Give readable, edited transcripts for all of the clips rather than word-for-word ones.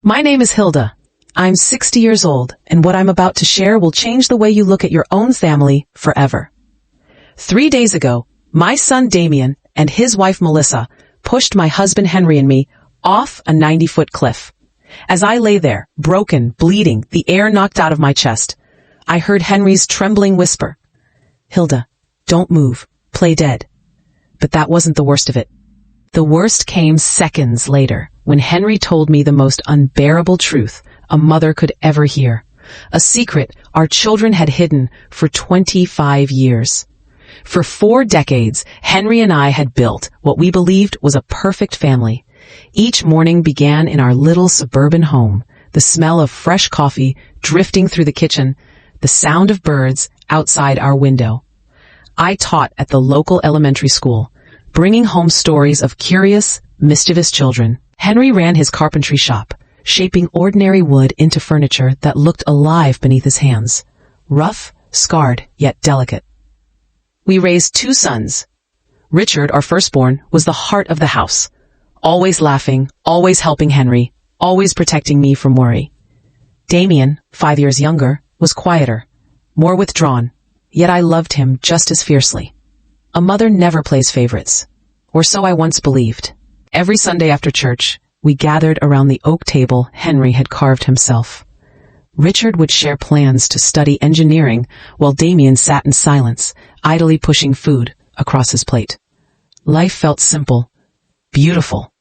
My name is Hilda. I'm 60 years old, and what I'm about to share will change the way you look at your own family forever. 3 days ago, my son Damien and his wife Melissa pushed my husband Henry and me off a 90-foot cliff. As I lay there, broken, bleeding, the air knocked out of my chest, I heard Henry's trembling whisper, "Hilda, don't move, play dead." But that wasn't the worst of it. The worst came seconds later, when Henry told me the most unbearable truth a mother could ever hear. A secret our children had hidden for 25 years. For 4 decades, Henry and I had built what we believed was a perfect family. Each morning began in our little suburban home, the smell of fresh coffee drifting through the kitchen, the sound of birds outside our window. I taught at the local elementary school, bringing home stories of curious, mischievous children. Henry ran his carpentry shop, shaping ordinary wood into furniture that looked alive beneath his hands, rough, scarred, yet delicate. We raised 2 sons. Richard, our firstborn, was the heart of the house, always laughing, always helping Henry, always protecting me from worry. Damien, 5 years younger, was quieter, more withdrawn, yet I loved him just as fiercely. A mother never plays favorites, or so I once believed. Every Sunday after church, we gathered around the oak table Henry had carved himself. Richard would share plans to study engineering while Damien sat in silence, idly pushing food across his plate. Life felt simple, beautiful.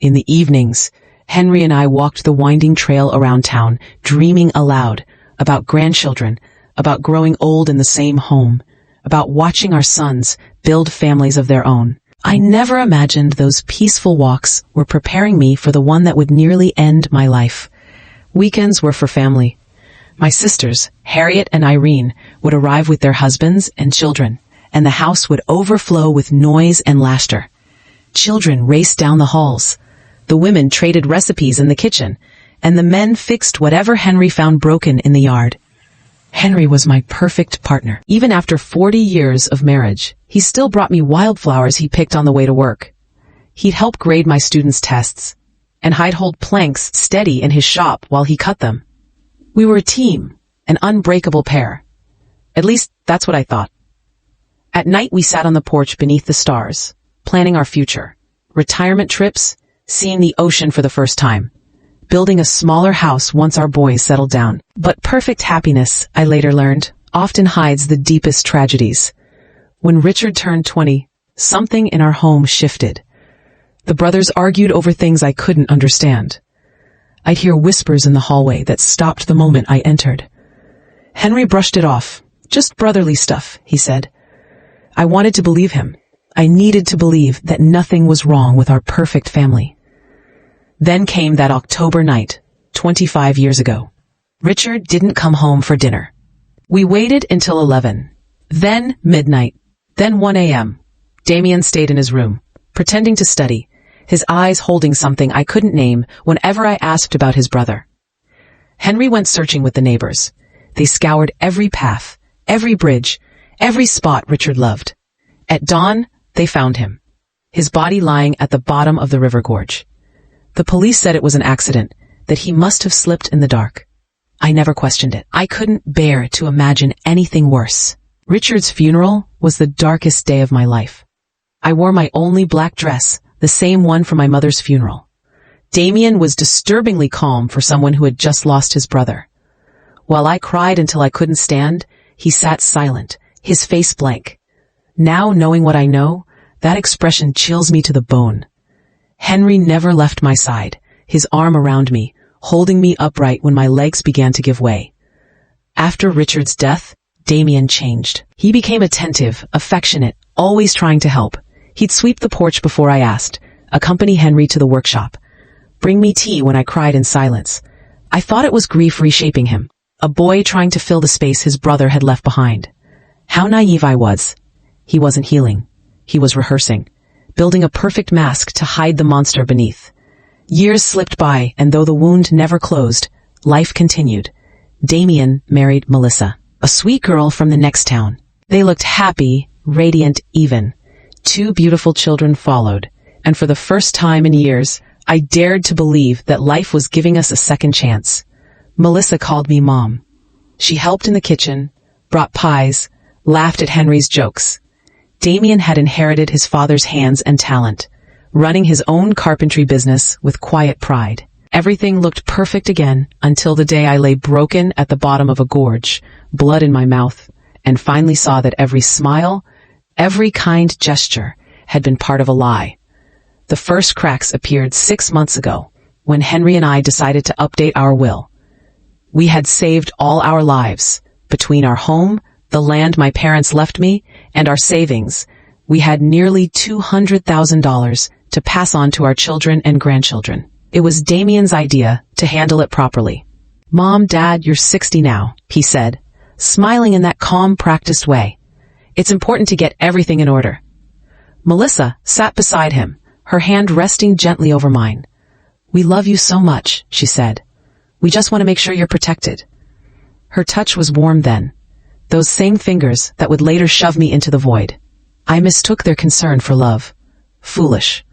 In the evenings, Henry and I walked the winding trail around town, dreaming aloud about grandchildren, about growing old in the same home, about watching our sons build families of their own. I never imagined those peaceful walks were preparing me for the one that would nearly end my life. Weekends were for family. My sisters, Harriet and Irene, would arrive with their husbands and children, and the house would overflow with noise and laughter. Children raced down the halls. The women traded recipes in the kitchen, and the men fixed whatever Henry found broken in the yard. Henry was my perfect partner. Even after 40 years of marriage, he still brought me wildflowers he picked on the way to work. He'd help grade my students' tests, and I'd hold planks steady in his shop while he cut them. We were a team, an unbreakable pair. At least, that's what I thought. At night we sat on the porch beneath the stars, planning our future. Retirement trips, seeing the ocean for the first time, building a smaller house once our boys settled down. But perfect happiness, I later learned, often hides the deepest tragedies. When Richard turned 20, something in our home shifted. The brothers argued over things I couldn't understand. I'd hear whispers in the hallway that stopped the moment I entered. Henry brushed it off. "Just brotherly stuff," he said. I wanted to believe him. I needed to believe that nothing was wrong with our perfect family. Then came that October night, 25 years ago. Richard didn't come home for dinner. We waited until 11, then midnight, then 1 a.m. Damien stayed in his room, pretending to study, his eyes holding something I couldn't name whenever I asked about his brother. Henry went searching with the neighbors. They scoured every path, every bridge, every spot Richard loved. At dawn, they found him, his body lying at the bottom of the river gorge. The police said it was an accident, that he must have slipped in the dark. I never questioned it. I couldn't bear to imagine anything worse. Richard's funeral was the darkest day of my life. I wore my only black dress, the same one for my mother's funeral. Damien was disturbingly calm for someone who had just lost his brother. While I cried until I couldn't stand, he sat silent, his face blank. Now, knowing what I know, that expression chills me to the bone. Henry never left my side, his arm around me, holding me upright when my legs began to give way. After Richard's death, Damien changed. He became attentive, affectionate, always trying to help. He'd sweep the porch before I asked, accompany Henry to the workshop, bring me tea when I cried in silence. I thought it was grief reshaping him, a boy trying to fill the space his brother had left behind. How naive I was. He wasn't healing. He was rehearsing, building a perfect mask to hide the monster beneath. Years slipped by, and though the wound never closed, life continued. Damien married Melissa, a sweet girl from the next town. They looked happy, radiant, even. 2 beautiful children followed, and for the first time in years, I dared to believe that life was giving us a second chance. Melissa called me Mom. She helped in the kitchen, brought pies, laughed at Henry's jokes. Damien had inherited his father's hands and talent, running his own carpentry business with quiet pride. Everything looked perfect again until the day I lay broken at the bottom of a gorge, blood in my mouth, and finally saw that every smile, every kind gesture had been part of a lie. The first cracks appeared 6 months ago, when Henry and I decided to update our will. We had saved all our lives. Between our home, the land my parents left me, and our savings, we had nearly $200,000 to pass on to our children and grandchildren. It was Damien's idea to handle it properly. "Mom, Dad, you're 60 now," he said, smiling in that calm, practiced way. "It's important to get everything in order." Melissa sat beside him, her hand resting gently over mine. "We love you so much," she said. "We just want to make sure you're protected." Her touch was warm then, those same fingers that would later shove me into the void. I mistook their concern for love. Foolish.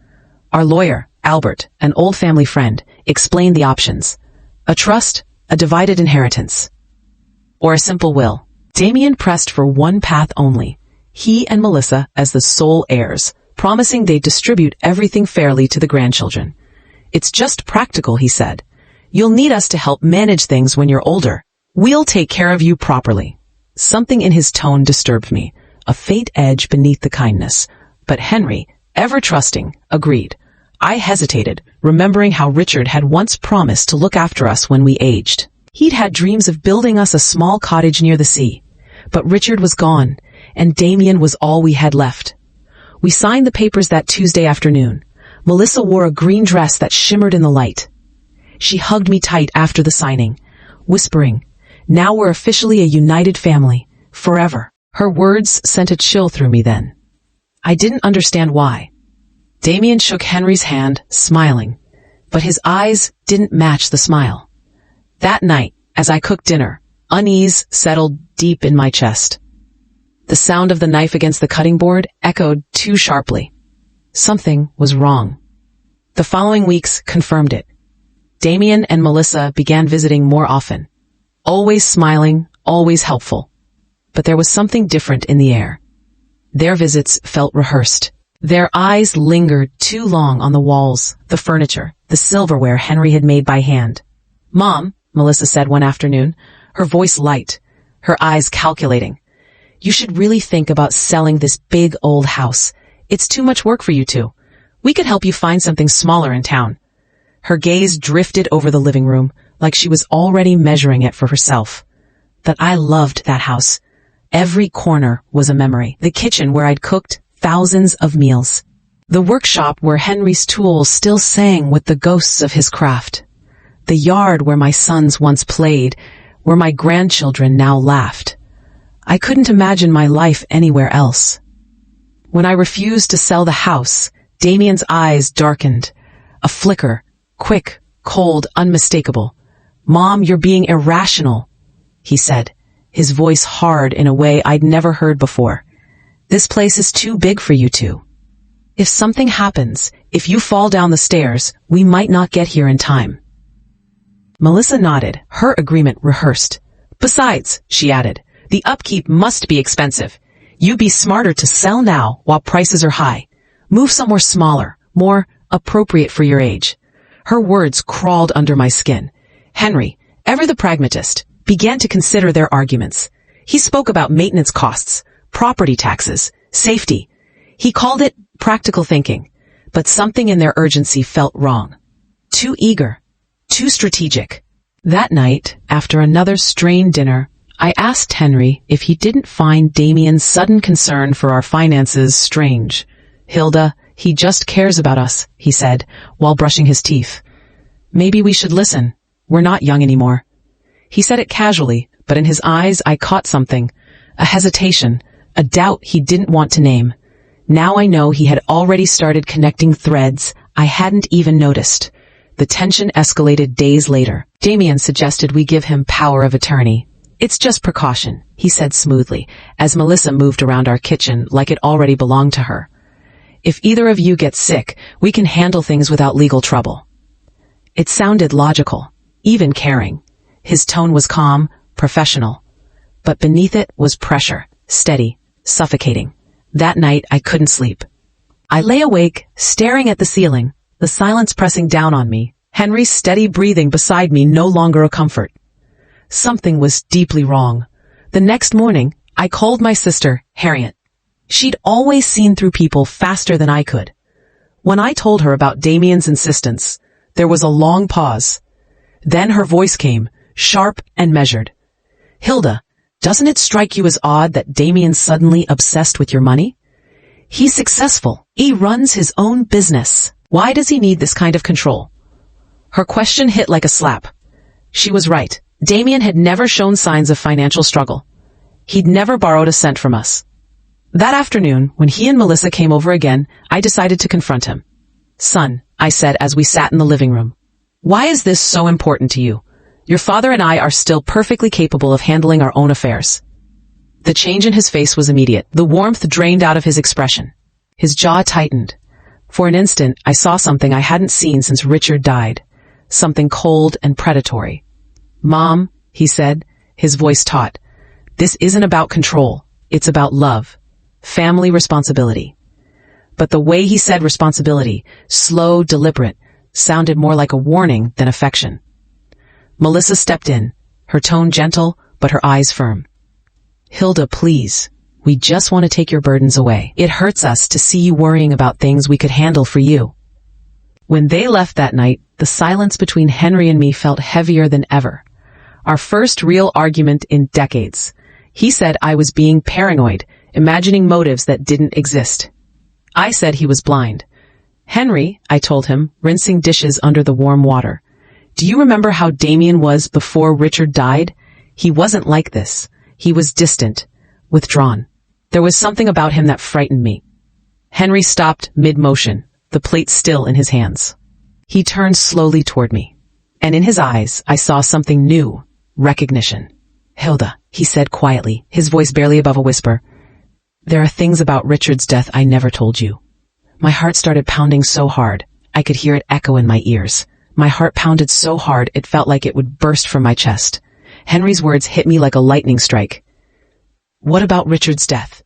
Our lawyer, Albert, an old family friend, explained the options. A trust, a divided inheritance, or a simple will. Damien pressed for one path only, he and Melissa as the sole heirs, promising they'd distribute everything fairly to the grandchildren. "It's just practical," he said. "You'll need us to help manage things when you're older. We'll take care of you properly." Something in his tone disturbed me, a faint edge beneath the kindness. But Henry, ever trusting, agreed. I hesitated, remembering how Richard had once promised to look after us when we aged. He'd had dreams of building us a small cottage near the sea. But Richard was gone, and Damien was all we had left. We signed the papers that Tuesday afternoon. Melissa wore a green dress that shimmered in the light. She hugged me tight after the signing, whispering, "Now we're officially a united family, forever." Her words sent a chill through me then. I didn't understand why. Damien shook Henry's hand, smiling, but his eyes didn't match the smile. That night, as I cooked dinner, unease settled deep in my chest. The sound of the knife against the cutting board echoed too sharply. Something was wrong. The following weeks confirmed it. Damien and Melissa began visiting more often. Always smiling, always helpful. But there was something different in the air. Their visits felt rehearsed. Their eyes lingered too long on the walls, the furniture, the silverware Henry had made by hand. "Mom," Melissa said one afternoon, her voice light, her eyes calculating, "you should really think about selling this big old house. It's too much work for you two. We could help you find something smaller in town." Her gaze drifted over the living room, like she was already measuring it for herself. That I loved that house. Every corner was a memory. The kitchen where I'd cooked thousands of meals. The workshop where Henry's tools still sang with the ghosts of his craft. The yard where my sons once played, where my grandchildren now laughed. I couldn't imagine my life anywhere else. When I refused to sell the house, Damien's eyes darkened. A flicker, quick, cold, unmistakable. "Mom, you're being irrational," he said, his voice hard in a way I'd never heard before. "This place is too big for you two. If something happens, if you fall down the stairs, we might not get here in time." Melissa nodded, her agreement rehearsed. "Besides," she added, "the upkeep must be expensive. You'd be smarter to sell now while prices are high. Move somewhere smaller, more appropriate for your age." Her words crawled under my skin. Henry, ever the pragmatist, began to consider their arguments. He spoke about maintenance costs, property taxes, safety. He called it practical thinking, but something in their urgency felt wrong. Too eager, too strategic. That night, after another strained dinner, I asked Henry if he didn't find Damien's sudden concern for our finances strange. "Hilda, he just cares about us," he said, while brushing his teeth. "Maybe we should listen. We're not young anymore." He said it casually, but in his eyes I caught something, a hesitation, a doubt he didn't want to name. Now I know he had already started connecting threads I hadn't even noticed. The tension escalated days later. Damien suggested we give him power of attorney. "It's just precaution," he said smoothly, as Melissa moved around our kitchen like it already belonged to her. If either of you gets sick, we can handle things without legal trouble. It sounded logical, even caring. His tone was calm, professional. But beneath it was pressure, steady, suffocating. That night I couldn't sleep. I lay awake, staring at the ceiling, the silence pressing down on me, Henry's steady breathing beside me no longer a comfort. Something was deeply wrong. The next morning, I called my sister, Harriet. She'd always seen through people faster than I could. When I told her about Damien's insistence, there was a long pause. Then her voice came, sharp and measured. Hilda, doesn't it strike you as odd that Damien's suddenly obsessed with your money? He's successful. He runs his own business. Why does he need this kind of control? Her question hit like a slap. She was right. Damien had never shown signs of financial struggle. He'd never borrowed a cent from us. That afternoon, when he and Melissa came over again, I decided to confront him. Son, I said as we sat in the living room, why is this so important to you? Your father and I are still perfectly capable of handling our own affairs. The change in his face was immediate. The warmth drained out of his expression. His jaw tightened. For an instant, I saw something I hadn't seen since Richard died. Something cold and predatory. Mom, he said, his voice taut, this isn't about control. It's about love. Family responsibility. But the way he said responsibility, slow, deliberate, sounded more like a warning than affection. Melissa stepped in, her tone gentle, but her eyes firm. Hilda, please. We just want to take your burdens away. It hurts us to see you worrying about things we could handle for you. When they left that night, the silence between Henry and me felt heavier than ever. Our first real argument in decades. He said I was being paranoid, imagining motives that didn't exist. I said he was blind. Henry, I told him, rinsing dishes under the warm water. Do you remember how Damien was before Richard died? He wasn't like this. He was distant, withdrawn. There was something about him that frightened me. Henry stopped mid-motion, the plate still in his hands. He turned slowly toward me, and in his eyes I saw something new, recognition. Hilda, he said quietly, his voice barely above a whisper. There are things about Richard's death I never told you. My heart started pounding so hard, I could hear it echo in my ears. My heart pounded so hard it felt like it would burst from my chest. Henry's words hit me like a lightning strike. What about Richard's death?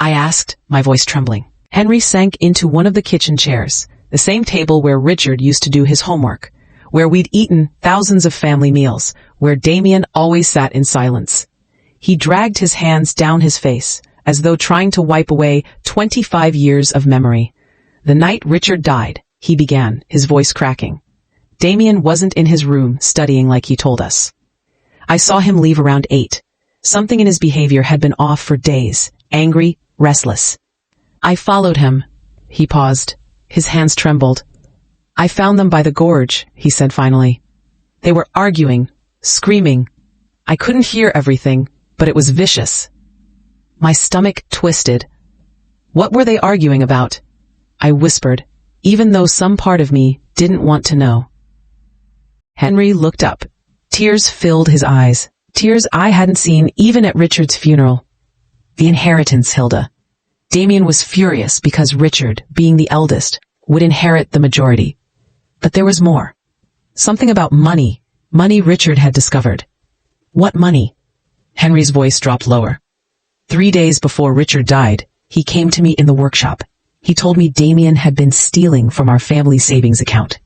I asked, my voice trembling. Henry sank into one of the kitchen chairs, the same table where Richard used to do his homework, where we'd eaten thousands of family meals, where Damien always sat in silence. He dragged his hands down his face, as though trying to wipe away 25 years of memory. The night Richard died, he began, his voice cracking. Damien wasn't in his room studying like he told us. I saw him leave around 8. Something in his behavior had been off for days, angry, restless. I followed him. He paused. His hands trembled. I found them by the gorge, he said finally. They were arguing, screaming. I couldn't hear everything, but it was vicious. My stomach twisted. What were they arguing about? I whispered, even though some part of me didn't want to know. Henry looked up. Tears filled his eyes. Tears I hadn't seen even at Richard's funeral. The inheritance, Hilda. Damien was furious because Richard, being the eldest, would inherit the majority. But there was more. Something about money. Money Richard had discovered. What money? Henry's voice dropped lower. 3 days before Richard died, he came to me in the workshop. He told me Damien had been stealing from our family savings account.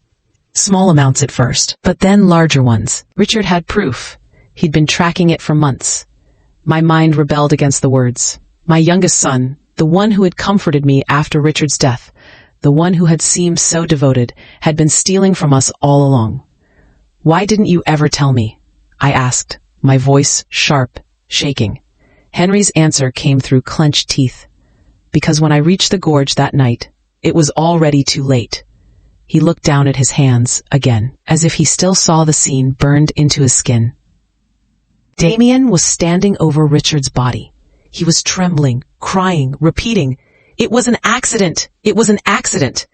Small amounts at first, but then larger ones. Richard had proof. He'd been tracking it for months. My mind rebelled against the words. My youngest son, the one who had comforted me after Richard's death, the one who had seemed so devoted, had been stealing from us all along. Why didn't you ever tell me? I asked, my voice sharp, shaking. Henry's answer came through clenched teeth. Because when I reached the gorge that night, it was already too late. He looked down at his hands again, as if he still saw the scene burned into his skin. Damien was standing over Richard's body. He was trembling, crying, repeating, "It was an accident! It was an accident!"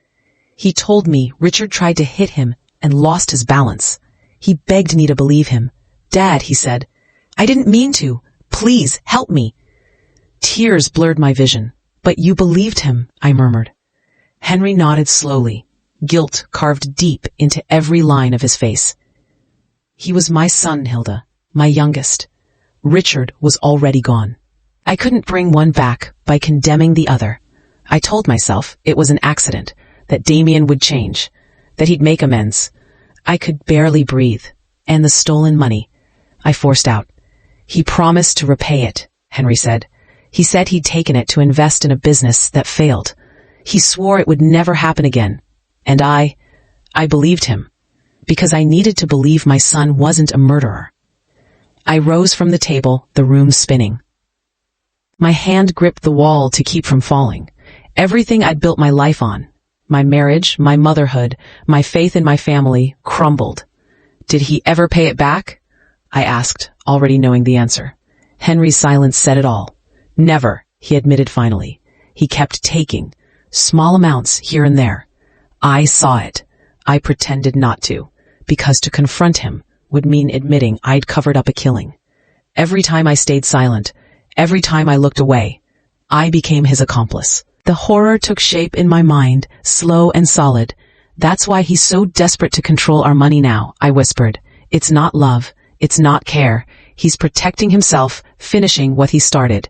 He told me Richard tried to hit him and lost his balance. He begged me to believe him. "Dad," he said, "I didn't mean to. Please, help me." Tears blurred my vision. "But you believed him," I murmured. Henry nodded slowly, guilt carved deep into every line of his face. He was my son, Hilda, my youngest. Richard was already gone. I couldn't bring one back by condemning the other. I told myself it was an accident, that Damien would change, that he'd make amends. I could barely breathe. And the stolen money, I forced out. He promised to repay it, Henry said. He said he'd taken it to invest in a business that failed. He swore it would never happen again. And I believed him, because I needed to believe my son wasn't a murderer. I rose from the table, the room spinning. My hand gripped the wall to keep from falling. Everything I'd built my life on, my marriage, my motherhood, my faith in my family, crumbled. Did he ever pay it back? I asked, already knowing the answer. Henry's silence said it all. Never, he admitted finally. He kept taking, small amounts here and there. I saw it. I pretended not to, because to confront him would mean admitting I'd covered up a killing. Every time I stayed silent, every time I looked away, I became his accomplice. The horror took shape in my mind, slow and solid. That's why he's so desperate to control our money now, I whispered. It's not love. It's not care. He's protecting himself, finishing what he started.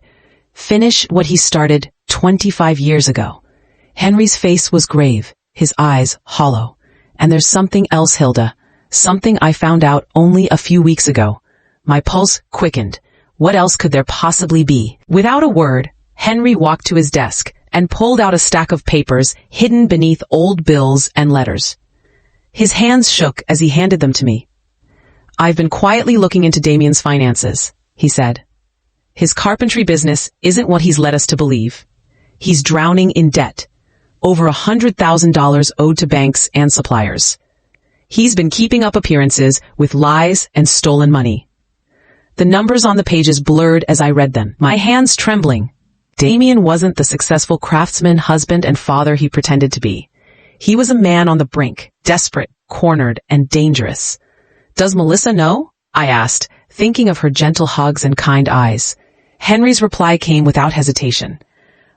Finish what he started 25 years ago. Henry's face was grave, his eyes hollow. And there's something else, Hilda. Something I found out only a few weeks ago. My pulse quickened. What else could there possibly be? Without a word, Henry walked to his desk and pulled out a stack of papers hidden beneath old bills and letters. His hands shook as he handed them to me. I've been quietly looking into Damien's finances, he said. His carpentry business isn't what he's led us to believe. He's drowning in debt. Over $100,000 owed to banks and suppliers. He's been keeping up appearances with lies and stolen money. The numbers on the pages blurred as I read them, my hands trembling. Damien wasn't the successful craftsman, husband, and father he pretended to be. He was a man on the brink, desperate, cornered, and dangerous. Does Melissa know? I asked, thinking of her gentle hugs and kind eyes. Henry's reply came without hesitation.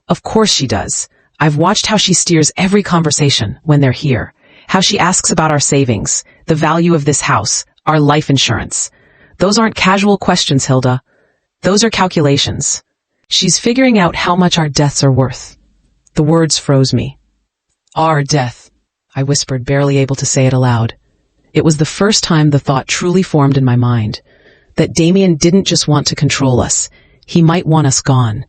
Of course she does. I've watched how she steers every conversation when they're here, how she asks about our savings, the value of this house, our life insurance. Those aren't casual questions, Hilda. Those are calculations. She's figuring out how much our deaths are worth. The words froze me. Our death, I whispered, barely able to say it aloud. It was the first time the thought truly formed in my mind, that Damien didn't just want to control us, he might want us gone.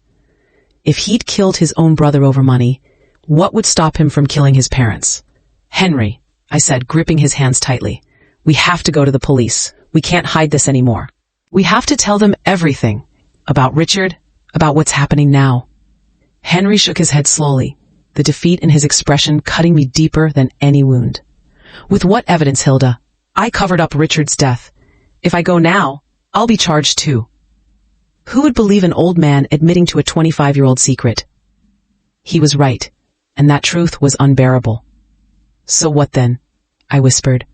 If he'd killed his own brother over money, what would stop him from killing his parents? Henry, I said, gripping his hands tightly. We have to go to the police. We can't hide this anymore. We have to tell them everything. About Richard, about what's happening now. Henry shook his head slowly, the defeat in his expression cutting me deeper than any wound. With what evidence, Hilda? I covered up Richard's death. If I go now, I'll be charged too. Who would believe an old man admitting to a 25-year-old secret? He was right, and that truth was unbearable. So what then? I whispered.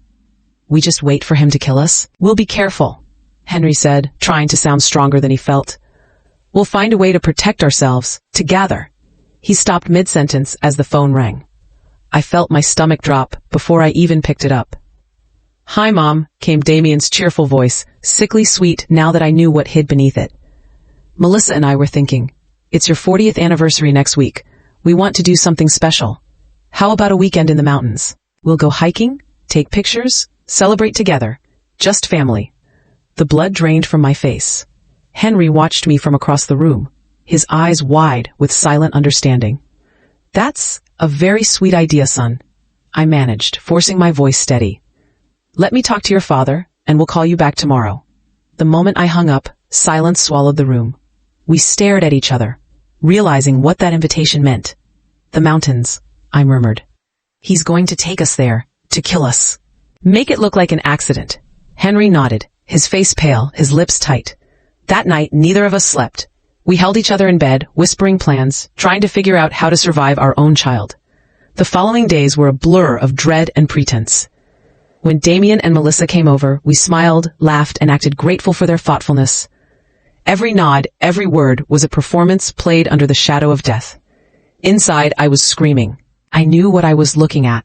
We just wait for him to kill us? We'll be careful, Henry said, trying to sound stronger than he felt. We'll find a way to protect ourselves, together. He stopped mid-sentence as the phone rang. I felt my stomach drop before I even picked it up. Hi, Mom, came Damien's cheerful voice, sickly sweet now that I knew what hid beneath it. Melissa and I were thinking, it's your 40th anniversary next week. We want to do something special. How about a weekend in the mountains? We'll go hiking, take pictures, celebrate together. Just family. The blood drained from my face. Henry watched me from across the room, his eyes wide with silent understanding. That's a very sweet idea, son. I managed, forcing my voice steady. Let me talk to your father, and we'll call you back tomorrow. The moment I hung up, silence swallowed the room. We stared at each other, realizing what that invitation meant. The mountains, I murmured. He's going to take us there, to kill us. Make it look like an accident. Henry nodded, his face pale, his lips tight. That night, neither of us slept. We held each other in bed, whispering plans, trying to figure out how to survive our own child. The following days were a blur of dread and pretense. When Damien and Melissa came over, we smiled, laughed, and acted grateful for their thoughtfulness. Every nod, every word was a performance played under the shadow of death. Inside, I was screaming. I knew what I was looking at.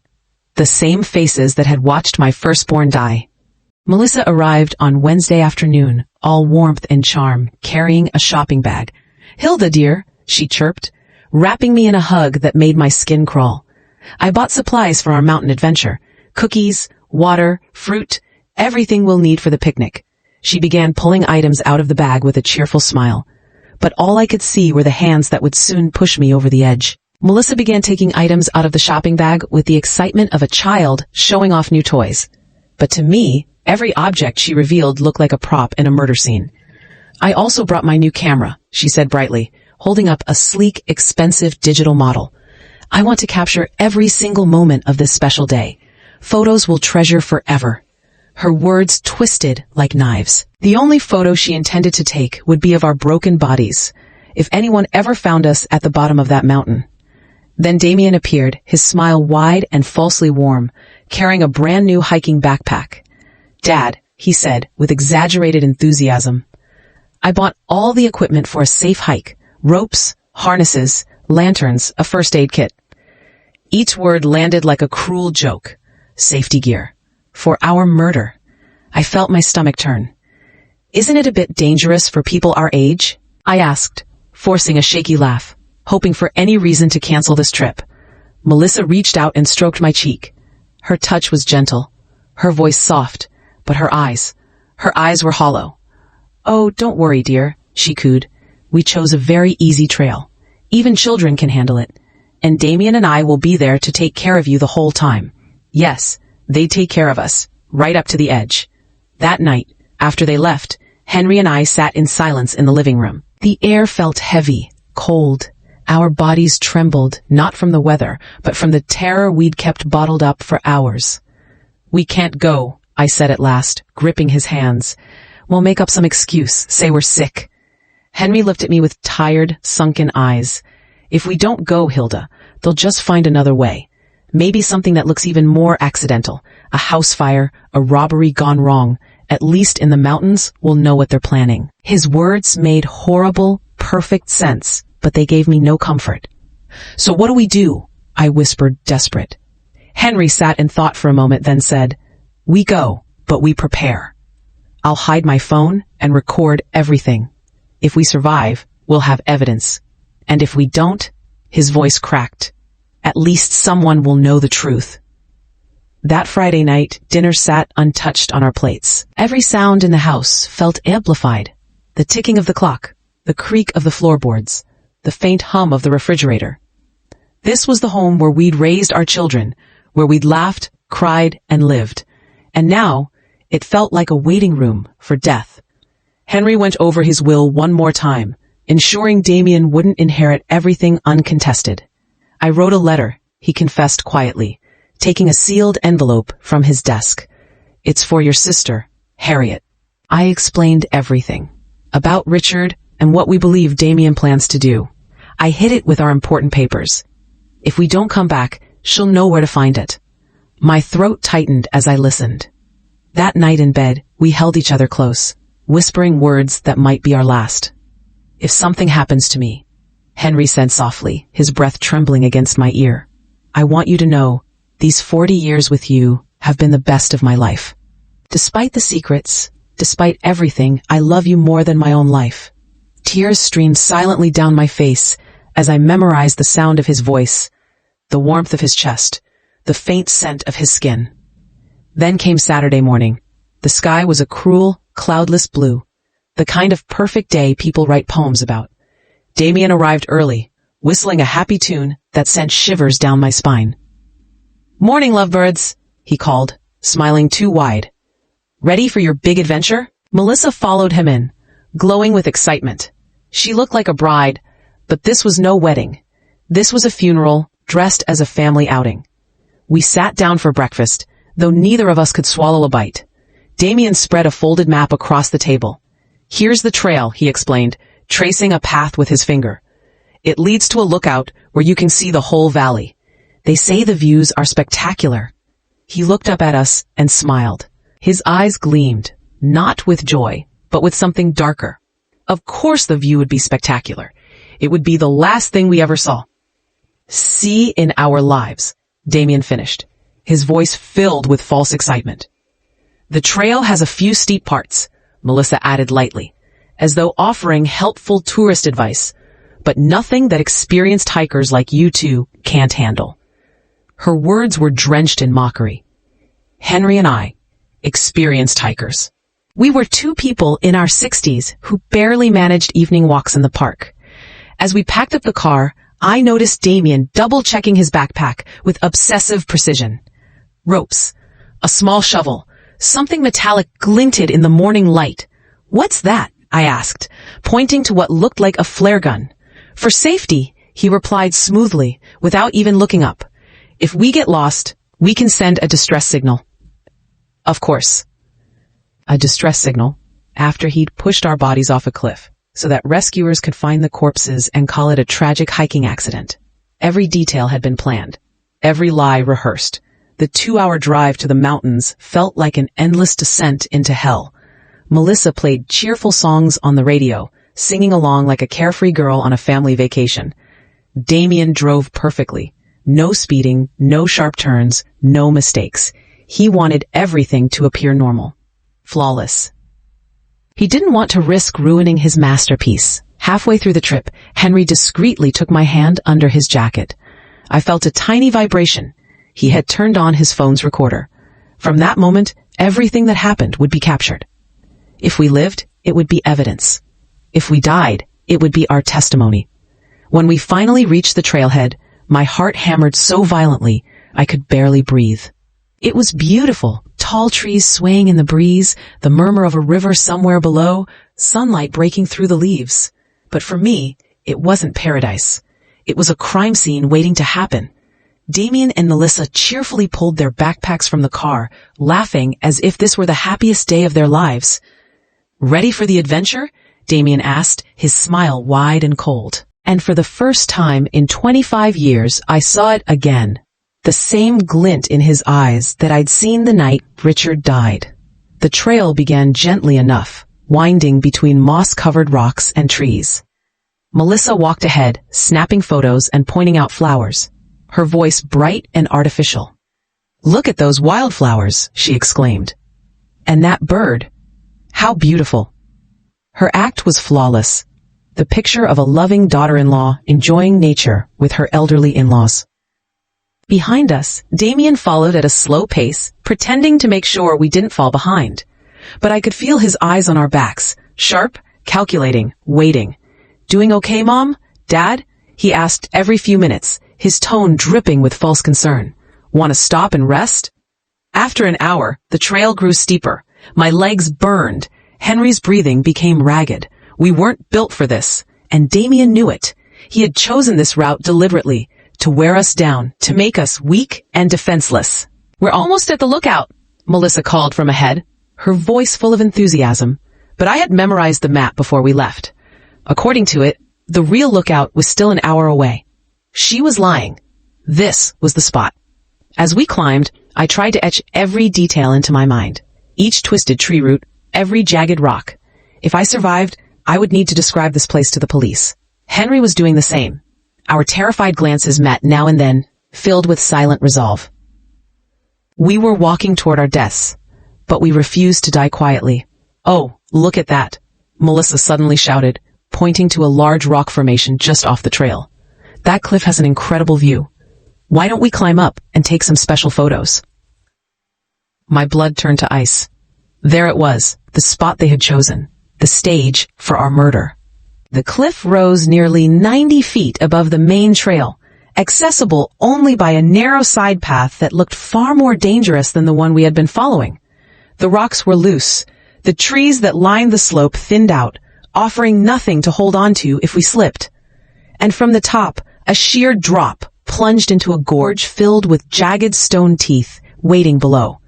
The same faces that had watched my firstborn die. Melissa arrived on Wednesday afternoon, all warmth and charm, carrying a shopping bag. "Hilda, dear," she chirped, wrapping me in a hug that made my skin crawl. "I bought supplies for our mountain adventure. Cookies, water, fruit, everything we'll need for the picnic." She began pulling items out of the bag with a cheerful smile. But all I could see were the hands that would soon push me over the edge. Melissa began taking items out of the shopping bag with the excitement of a child showing off new toys. But to me, every object she revealed looked like a prop in a murder scene. "I also brought my new camera," she said brightly, holding up a sleek, expensive digital model. "I want to capture every single moment of this special day. Photos we'll treasure forever." Her words twisted like knives. The only photo she intended to take would be of our broken bodies, if anyone ever found us at the bottom of that mountain. Then Damien appeared, his smile wide and falsely warm, carrying a brand new hiking backpack. "Dad," he said with exaggerated enthusiasm, "I bought all the equipment for a safe hike. Ropes, harnesses, lanterns, a first aid kit." Each word landed like a cruel joke. Safety gear. For our murder. I felt my stomach turn. "Isn't it a bit dangerous for people our age?" I asked, forcing a shaky laugh, hoping for any reason to cancel this trip. Melissa reached out and stroked my cheek. Her touch was gentle, her voice soft, but her eyes were hollow. "Oh, don't worry, dear," she cooed. "We chose a very easy trail. Even children can handle it. And Damien and I will be there to take care of you the whole time." Yes, they'd take care of us, right up to the edge. That night, after they left, Henry and I sat in silence in the living room. The air felt heavy, cold. Our bodies trembled, not from the weather, but from the terror we'd kept bottled up for hours. "We can't go," I said at last, gripping his hands. "We'll make up some excuse, say we're sick." Henry looked at me with tired, sunken eyes. "If we don't go, Hilda, they'll just find another way. Maybe something that looks even more accidental. A house fire, a robbery gone wrong. At least in the mountains, we'll know what they're planning." His words made horrible, perfect sense, but they gave me no comfort. "So what do we do?" I whispered, desperate. Henry sat and thought for a moment, then said, "We go, but we prepare. I'll hide my phone and record everything. If we survive, we'll have evidence. And if we don't," his voice cracked, "at least someone will know the truth." That Friday night, dinner sat untouched on our plates. Every sound in the house felt amplified. The ticking of the clock, the creak of the floorboards, the faint hum of the refrigerator. This was the home where we'd raised our children, where we'd laughed, cried, and lived. And now, it felt like a waiting room for death. Henry went over his will one more time, ensuring Damien wouldn't inherit everything uncontested. "I wrote a letter," he confessed quietly, taking a sealed envelope from his desk. "It's for your sister, Harriet." I explained everything. About Richard and what we believe Damien plans to do. I hid it with our important papers. If we don't come back, she'll know where to find it. My throat tightened as I listened. That night in bed, we held each other close, whispering words that might be our last. "If something happens to me," Henry said softly, his breath trembling against my ear, "I want you to know, these 40 years with you have been the best of my life. Despite the secrets, despite everything, I love you more than my own life." Tears streamed silently down my face as I memorized the sound of his voice, the warmth of his chest, the faint scent of his skin. Then came Saturday morning. The sky was a cruel, cloudless blue, the kind of perfect day people write poems about. Damien arrived early, whistling a happy tune that sent shivers down my spine. "Morning, lovebirds," he called, smiling too wide. "Ready for your big adventure?" Melissa followed him in, glowing with excitement. She looked like a bride, but this was no wedding. This was a funeral, dressed as a family outing. We sat down for breakfast, though neither of us could swallow a bite. Damien spread a folded map across the table. "Here's the trail," he explained, tracing a path with his finger. "It leads to a lookout where you can see the whole valley. They say the views are spectacular." He looked up at us and smiled. His eyes gleamed, not with joy, but with something darker. Of course the view would be spectacular. It would be the last thing we ever saw. see in our lives, Damien finished, his voice filled with false excitement. The trail has a few steep parts, Melissa added lightly, as though offering helpful tourist advice, but nothing that experienced hikers like you two can't handle. Her words were drenched in mockery. Henry and I, experienced hikers. We were two people in our 60s who barely managed evening walks in the park. As we packed up the car, I noticed Damien double-checking his backpack with obsessive precision. Ropes, a small shovel, something metallic glinted in the morning light. "What's that?" I asked, pointing to what looked like a flare gun. "For safety," he replied smoothly, without even looking up. "If we get lost, we can send a distress signal." Of course. A distress signal, after he'd pushed our bodies off a cliff, so that rescuers could find the corpses and call it a tragic hiking accident. Every detail had been planned, every lie rehearsed. The 2-hour drive to the mountains felt like an endless descent into hell. Melissa played cheerful songs on the radio, singing along like a carefree girl on a family vacation. Damien drove perfectly. No speeding, no sharp turns, no mistakes. He wanted everything to appear normal. Flawless. He didn't want to risk ruining his masterpiece. Halfway through the trip, Henry discreetly took my hand under his jacket. I felt a tiny vibration. He had turned on his phone's recorder. From that moment, everything that happened would be captured. If we lived, it would be evidence. If we died, it would be our testimony. When we finally reached the trailhead, my heart hammered so violently, I could barely breathe. It was beautiful. Tall trees swaying in the breeze, the murmur of a river somewhere below, sunlight breaking through the leaves. But for me, it wasn't paradise. It was a crime scene waiting to happen. Damien and Melissa cheerfully pulled their backpacks from the car, laughing as if this were the happiest day of their lives. "Ready for the adventure?" Damien asked, his smile wide and cold. And for the first time in 25 years, I saw it again. The same glint in his eyes that I'd seen the night Richard died. The trail began gently enough, winding between moss-covered rocks and trees. Melissa walked ahead, snapping photos and pointing out flowers, her voice bright and artificial. "Look at those wildflowers," she exclaimed. "And that bird. How beautiful." Her act was flawless, the picture of a loving daughter-in-law enjoying nature with her elderly in-laws. Behind us, Damien followed at a slow pace, pretending to make sure we didn't fall behind. But I could feel his eyes on our backs, sharp, calculating, waiting. "Doing okay, Mom? Dad?" he asked every few minutes, his tone dripping with false concern. "Want to stop and rest?" After an hour, the trail grew steeper. My legs burned. Henry's breathing became ragged. We weren't built for this, and Damien knew it. He had chosen this route deliberately, to wear us down, to make us weak and defenseless. "We're almost at the lookout," Melissa called from ahead, her voice full of enthusiasm. But I had memorized the map before we left. According to it, the real lookout was still an hour away. She was lying. This was the spot. As we climbed, I tried to etch every detail into my mind. Each twisted tree root, every jagged rock. If I survived, I would need to describe this place to the police. Henry was doing the same. Our terrified glances met now and then, filled with silent resolve. We were walking toward our deaths, but we refused to die quietly. "Oh, look at that," Melissa suddenly shouted, pointing to a large rock formation just off the trail. "That cliff has an incredible view. Why don't we climb up and take some special photos?" My blood turned to ice. There it was, the spot they had chosen, the stage for our murder. The cliff rose nearly 90 feet above the main trail, accessible only by a narrow side path that looked far more dangerous than the one we had been following. The rocks were loose. The trees that lined the slope thinned out, offering nothing to hold on to if we slipped. And from the top, a sheer drop plunged into a gorge filled with jagged stone teeth waiting below.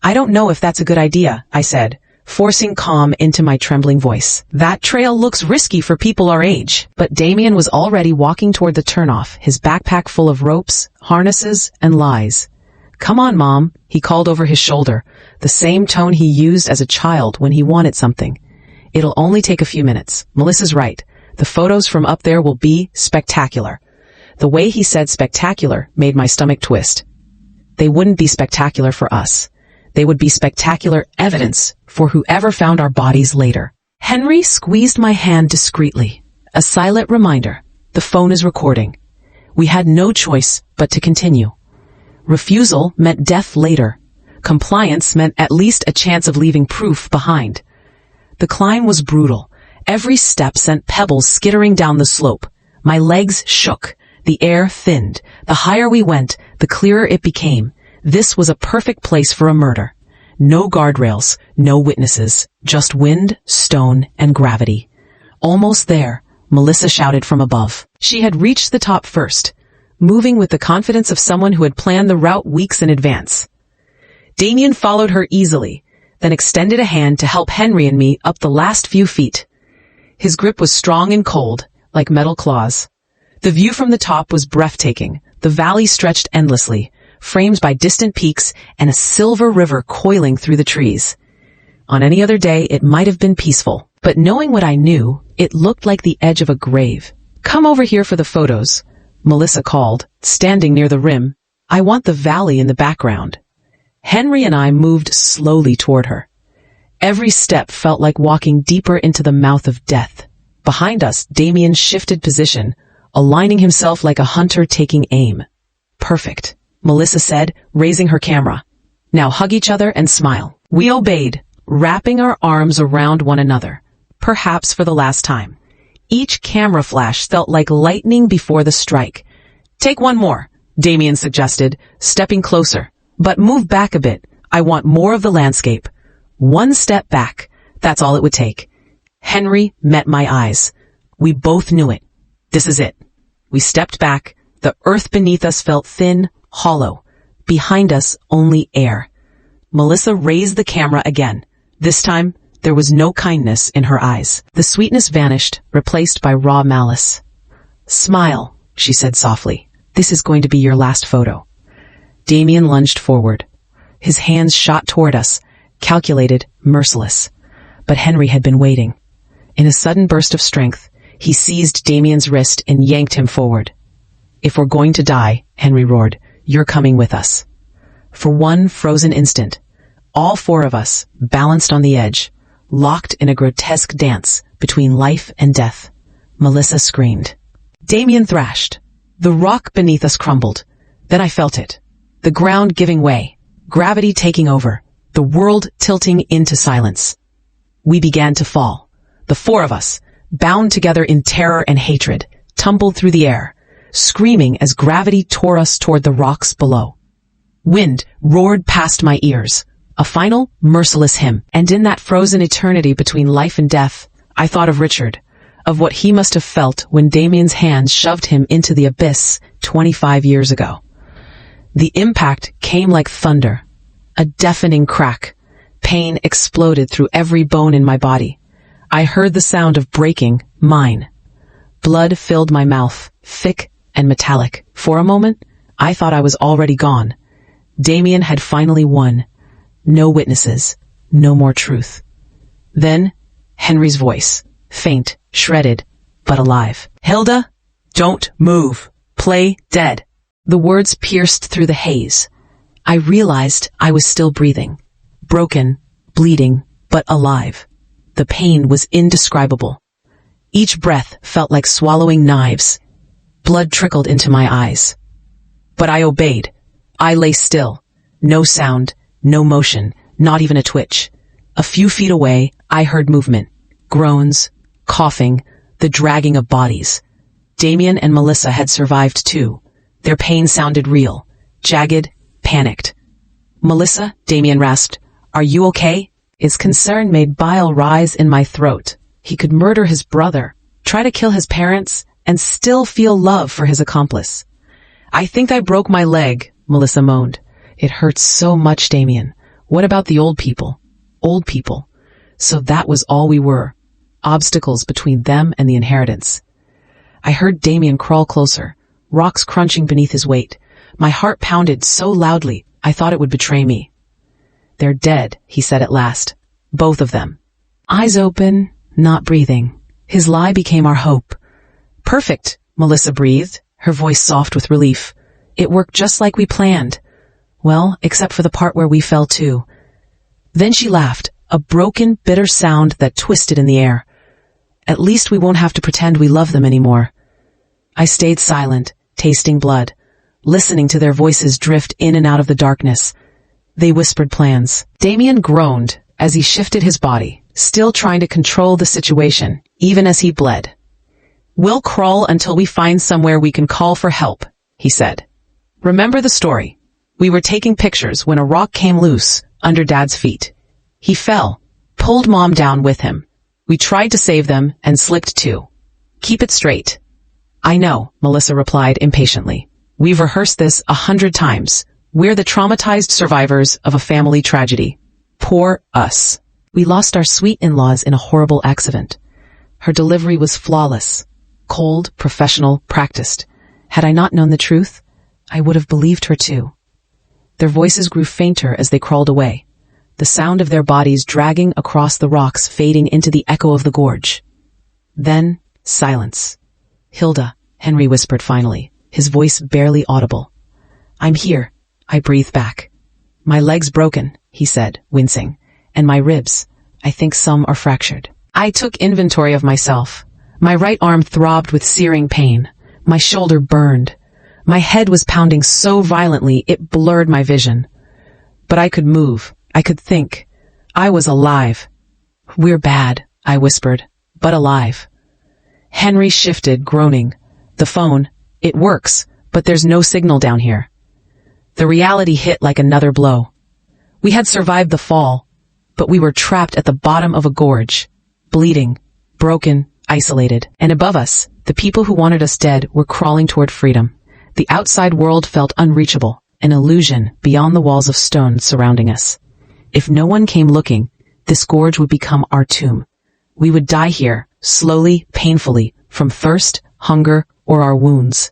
"I don't know if that's a good idea," I said, forcing calm into my trembling voice. "That trail looks risky for people our age." But Damien was already walking toward the turnoff, his backpack full of ropes, harnesses, and lies. "Come on, Mom," he called over his shoulder, the same tone he used as a child when he wanted something. "It'll only take a few minutes. Melissa's right. The photos from up there will be spectacular." The way he said spectacular made my stomach twist. They wouldn't be spectacular for us. They would be spectacular evidence for whoever found our bodies later. Henry squeezed my hand discreetly. A silent reminder. The phone is recording. We had no choice but to continue. Refusal meant death later. Compliance meant at least a chance of leaving proof behind. The climb was brutal. Every step sent pebbles skittering down the slope. My legs shook. The air thinned. The higher we went, the clearer it became. This was a perfect place for a murder. No guardrails, no witnesses, just wind, stone, and gravity. Almost there, Melissa shouted from above. She had reached the top first, moving with the confidence of someone who had planned the route weeks in advance. Damien followed her easily, then extended a hand to help Henry and me up the last few feet. His grip was strong and cold, like metal claws. The view from the top was breathtaking. The valley stretched endlessly, framed by distant peaks and a silver river coiling through the trees. On any other day, it might have been peaceful, but knowing what I knew, it looked like the edge of a grave. "Come over here for the photos," Melissa called, standing near the rim. "I want the valley in the background." Henry and I moved slowly toward her. Every step felt like walking deeper into the mouth of death. Behind us, Damien shifted position, aligning himself like a hunter taking aim. "Perfect," Melissa said, raising her camera. "Now hug each other and smile." We obeyed, wrapping our arms around one another, perhaps for the last time. Each camera flash felt like lightning before the strike. "Take one more," Damien suggested, stepping closer. "But move back a bit. I want more of the landscape." One step back. That's all it would take. Henry met my eyes. We both knew it. This is it. We stepped back. The earth beneath us felt thin, hollow. Behind us, only air. Melissa raised the camera again. This time, there was no kindness in her eyes. The sweetness vanished, replaced by raw malice. "Smile," she said softly. "This is going to be your last photo." Damien lunged forward. His hands shot toward us, calculated, merciless. But Henry had been waiting. In a sudden burst of strength, he seized Damien's wrist and yanked him forward. "If we're going to die," Henry roared, "you're coming with us." For one frozen instant, all four of us, balanced on the edge, locked in a grotesque dance between life and death. Melissa screamed. Damien thrashed. The rock beneath us crumbled. Then I felt it. The ground giving way, gravity taking over, the world tilting into silence. We began to fall. The four of us, bound together in terror and hatred, tumbled through the air, screaming as gravity tore us toward the rocks below. Wind roared past my ears, a final, merciless hymn. And in that frozen eternity between life and death, I thought of Richard, of what he must have felt when Damien's hands shoved him into the abyss 25 years ago. The impact came like thunder, a deafening crack. Pain exploded through every bone in my body. I heard the sound of breaking, mine. Blood filled my mouth, thick and metallic. For a moment, I thought I was already gone. Damien had finally won. No witnesses, no more truth. Then, Henry's voice, faint, shredded, but alive. "Hilda, don't move. Play dead." The words pierced through the haze. I realized I was still breathing. Broken, bleeding, but alive. The pain was indescribable. Each breath felt like swallowing knives. Blood trickled into my eyes. But I obeyed. I lay still. No sound, no motion, not even a twitch. A few feet away, I heard movement. Groans, coughing, the dragging of bodies. Damien and Melissa had survived too. Their pain sounded real, jagged, panicked. "Melissa," Damien rasped, "are you okay?" His concern made bile rise in my throat. He could murder his brother, try to kill his parents, and still feel love for his accomplice. "I think I broke my leg," Melissa moaned. "It hurts so much, Damien. What about the old people?" Old people. So that was all we were. Obstacles between them and the inheritance. I heard Damien crawl closer, rocks crunching beneath his weight. My heart pounded so loudly, I thought it would betray me. "They're dead," he said at last. "Both of them." Eyes open, not breathing. His lie became our hope. "Perfect," Melissa breathed, her voice soft with relief. It worked just like we planned. Well, except for the part where we fell too. Then she laughed, a broken, bitter sound that twisted in the air. At least we won't have to pretend we love them anymore. I stayed silent, tasting blood, listening to their voices drift in and out of the darkness. They whispered plans. Damien groaned as he shifted his body, still trying to control the situation, even as he bled. "We'll crawl until we find somewhere we can call for help," he said. "Remember the story. We were taking pictures when a rock came loose under Dad's feet. He fell, pulled Mom down with him. We tried to save them and slipped too. Keep it straight." "I know," Melissa replied impatiently. "We've rehearsed this 100 times. We're the traumatized survivors of a family tragedy. Poor us. We lost our sweet in-laws in a horrible accident." Her delivery was flawless. Cold, professional, practiced. Had I not known the truth, I would have believed her too. Their voices grew fainter as they crawled away, the sound of their bodies dragging across the rocks fading into the echo of the gorge. Then, silence. "Hilda," Henry whispered finally, his voice barely audible. "I'm here," I breathed back. "My leg's broken," he said, wincing, "and my ribs. I think some are fractured." I took inventory of myself. My right arm throbbed with searing pain. My shoulder burned. My head was pounding so violently it blurred my vision. But I could move. I could think. I was alive. "We're bad," I whispered, "but alive." Henry shifted, groaning. "The phone, it works, but there's no signal down here." The reality hit like another blow. We had survived the fall, but we were trapped at the bottom of a gorge, bleeding, broken, isolated. And above us, the people who wanted us dead were crawling toward freedom. The outside world felt unreachable, an illusion beyond the walls of stone surrounding us. If no one came looking, this gorge would become our tomb. We would die here, slowly, painfully, from thirst, hunger, or our wounds.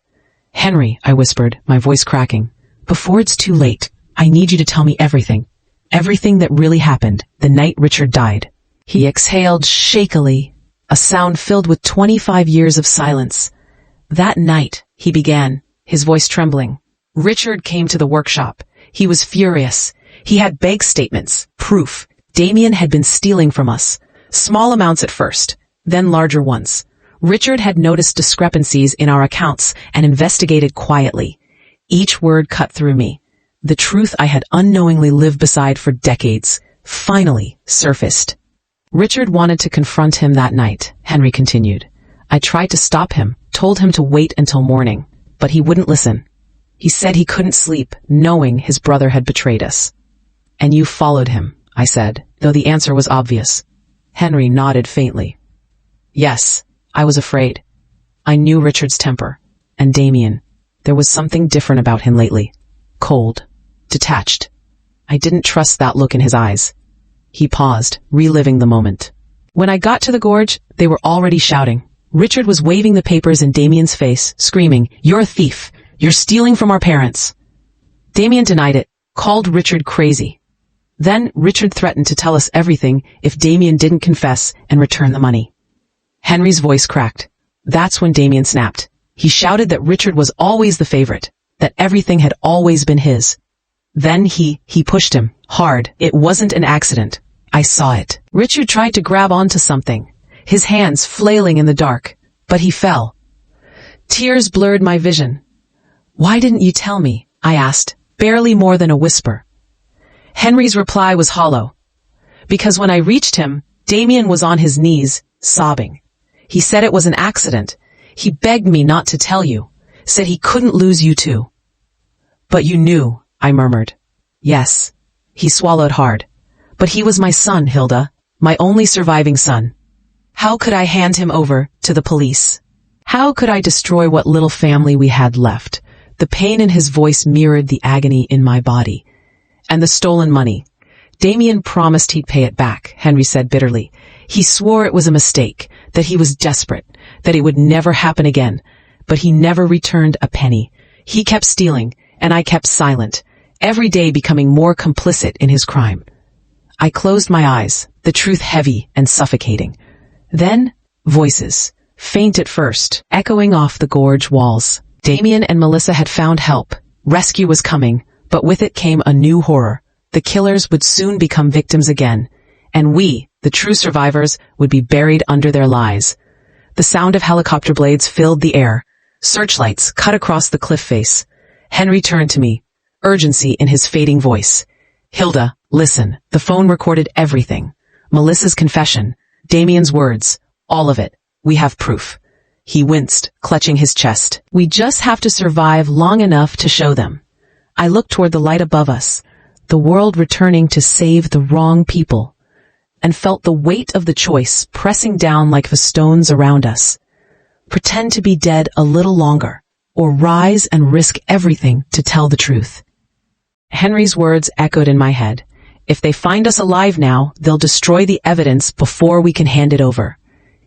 "Henry," I whispered, my voice cracking, "before it's too late, I need you to tell me everything. Everything that really happened the night Richard died." He exhaled shakily, a sound filled with 25 years of silence. "That night," he began, his voice trembling, "Richard came to the workshop. He was furious. He had bank statements, proof. Damien had been stealing from us. Small amounts at first, then larger ones. Richard had noticed discrepancies in our accounts and investigated quietly. Each word cut through me. The truth I had unknowingly lived beside for decades finally surfaced. Richard wanted to confront him that night," Henry continued. "I tried to stop him, told him to wait until morning, but he wouldn't listen. He said he couldn't sleep, knowing his brother had betrayed us." "And you followed him," I said, though the answer was obvious. Henry nodded faintly. "Yes, I was afraid. I knew Richard's temper. And Damien. There was something different about him lately. Cold. Detached. I didn't trust that look in his eyes." He paused, reliving the moment. "When I got to the gorge, they were already shouting. Richard was waving the papers in Damien's face, screaming, 'You're a thief! You're stealing from our parents!' Damien denied it, called Richard crazy. Then Richard threatened to tell us everything if Damien didn't confess and return the money." Henry's voice cracked. That's when Damien snapped. He shouted that Richard was always the favorite, that everything had always been his. Then he pushed him, hard. It wasn't an accident. I saw it. Richard tried to grab onto something, his hands flailing in the dark, but he fell. Tears blurred my vision. "Why didn't you tell me?" I asked, barely more than a whisper. Henry's reply was hollow. "Because when I reached him, Damien was on his knees, sobbing. He said it was an accident. He begged me not to tell you, said he couldn't lose you too." "But you knew," I murmured. "Yes." He swallowed hard. "But he was my son, Hilda, my only surviving son. How could I hand him over to the police? How could I destroy what little family we had left?" The pain in his voice mirrored the agony in my body. "And the stolen money. Damien promised he'd pay it back," Henry said bitterly. "He swore it was a mistake, that he was desperate, that it would never happen again. But he never returned a penny. He kept stealing, and I kept silent, every day becoming more complicit in his crime." I closed my eyes, the truth heavy and suffocating. Then, voices, faint at first, echoing off the gorge walls. Damien and Melissa had found help. Rescue was coming, but with it came a new horror. The killers would soon become victims again, and we, the true survivors, would be buried under their lies. The sound of helicopter blades filled the air. Searchlights cut across the cliff face. Henry turned to me, urgency in his fading voice. "Hilda, listen." The phone recorded everything. Melissa's confession, Damien's words, all of it. "We have proof." He winced, clutching his chest. "We just have to survive long enough to show them." I looked toward the light above us, the world returning to save the wrong people, and felt the weight of the choice pressing down like the stones around us. Pretend to be dead a little longer, or rise and risk everything to tell the truth. Henry's words echoed in my head. If they find us alive now, they'll destroy the evidence before we can hand it over.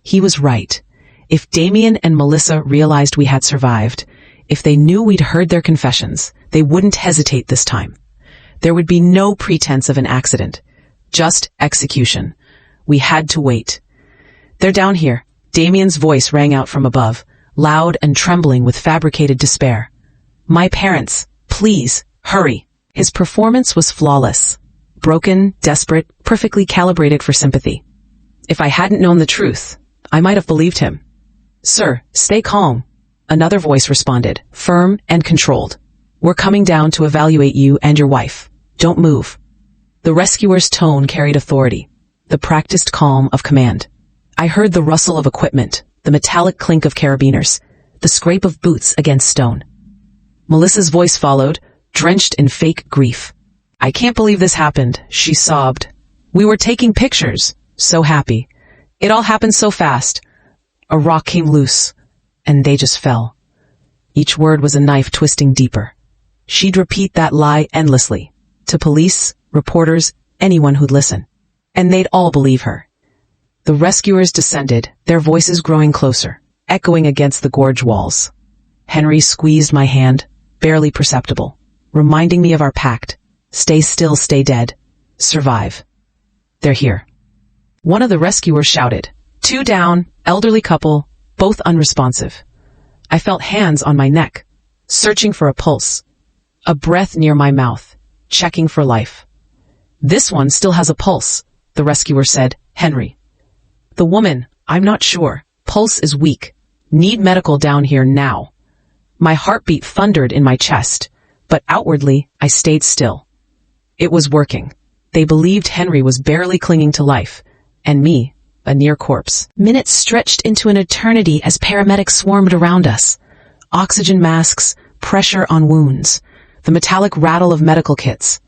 He was right. If Damien and Melissa realized we had survived, if they knew we'd heard their confessions, they wouldn't hesitate this time. There would be no pretense of an accident, just execution. We had to wait. "They're down here." Damien's voice rang out from above, loud and trembling with fabricated despair. "My parents, please, hurry." His performance was flawless. Broken, desperate, perfectly calibrated for sympathy. If I hadn't known the truth, I might have believed him. "Sir, stay calm," another voice responded, firm and controlled. "We're coming down to evaluate you and your wife. Don't move." The rescuer's tone carried authority, the practiced calm of command. I heard the rustle of equipment, the metallic clink of carabiners, the scrape of boots against stone. Melissa's voice followed, drenched in fake grief. "I can't believe this happened," she sobbed. "We were taking pictures, so happy. It all happened so fast. A rock came loose, and they just fell." Each word was a knife twisting deeper. She'd repeat that lie endlessly, to police, reporters, anyone who'd listen. And they'd all believe her. The rescuers descended, their voices growing closer, echoing against the gorge walls. Henry squeezed my hand, barely perceptible, reminding me of our pact. Stay still, stay dead. Survive. "They're here." One of the rescuers shouted. Two down, elderly couple, both unresponsive. I felt hands on my neck, searching for a pulse. A breath near my mouth, checking for life. "This one still has a pulse," the rescuer said. "Henry." The woman, "I'm not sure. Pulse is weak. Need medical down here now." My heartbeat thundered in my chest, but outwardly I stayed still. It was working. They believed Henry was barely clinging to life, and me, a near corpse. Minutes stretched into an eternity as paramedics swarmed around us. Oxygen masks, pressure on wounds, the metallic rattle of medical kits.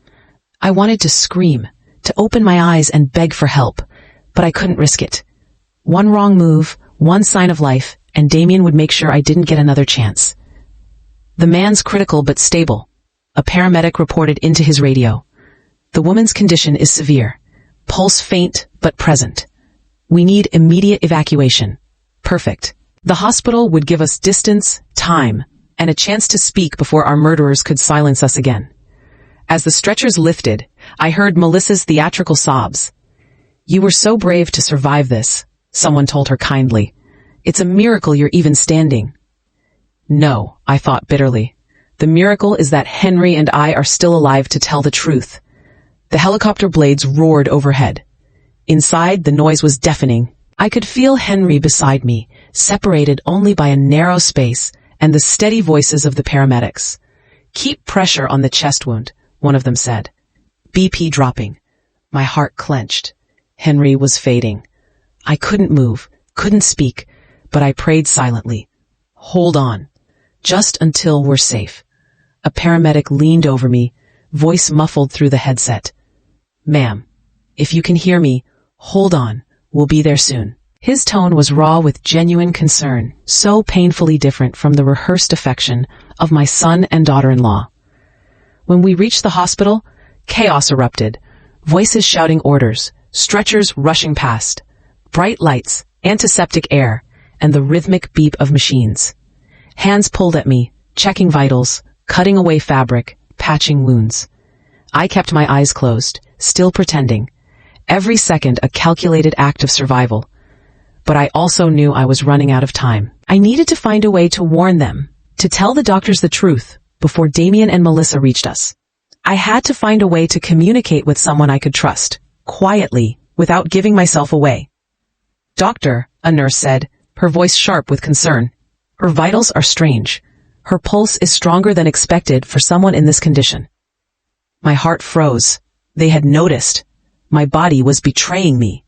I wanted to scream, to open my eyes and beg for help, but I couldn't risk it. One wrong move, one sign of life, and Damien would make sure I didn't get another chance. "The man's critical but stable," a paramedic reported into his radio. "The woman's condition is severe. Pulse faint but present. We need immediate evacuation." Perfect. The hospital would give us distance, time, and a chance to speak before our murderers could silence us again. As the stretchers lifted, I heard Melissa's theatrical sobs. "You were so brave to survive this," someone told her kindly. "It's a miracle you're even standing." No, I thought bitterly. The miracle is that Henry and I are still alive to tell the truth. The helicopter blades roared overhead. Inside, the noise was deafening. I could feel Henry beside me, separated only by a narrow space, and the steady voices of the paramedics. "Keep pressure on the chest wound," one of them said. BP dropping. My heart clenched. Henry was fading. I couldn't move, couldn't speak, but I prayed silently. "Hold on. Just until we're safe." A paramedic leaned over me, voice muffled through the headset. "Ma'am, if you can hear me, hold on. We'll be there soon." His tone was raw with genuine concern, so painfully different from the rehearsed affection of my son and daughter-in-law. When we reached the hospital, chaos erupted, voices shouting orders, stretchers rushing past, bright lights, antiseptic air, and the rhythmic beep of machines. Hands pulled at me, checking vitals, cutting away fabric, patching wounds. I kept my eyes closed, still pretending. Every second a calculated act of survival. But I also knew I was running out of time. I needed to find a way to warn them, to tell the doctors the truth before Damien and Melissa reached us. I had to find a way to communicate with someone I could trust, quietly, without giving myself away. "Doctor," a nurse said, her voice sharp with concern. "Her vitals are strange. Her pulse is stronger than expected for someone in this condition." My heart froze. They had noticed. My body was betraying me.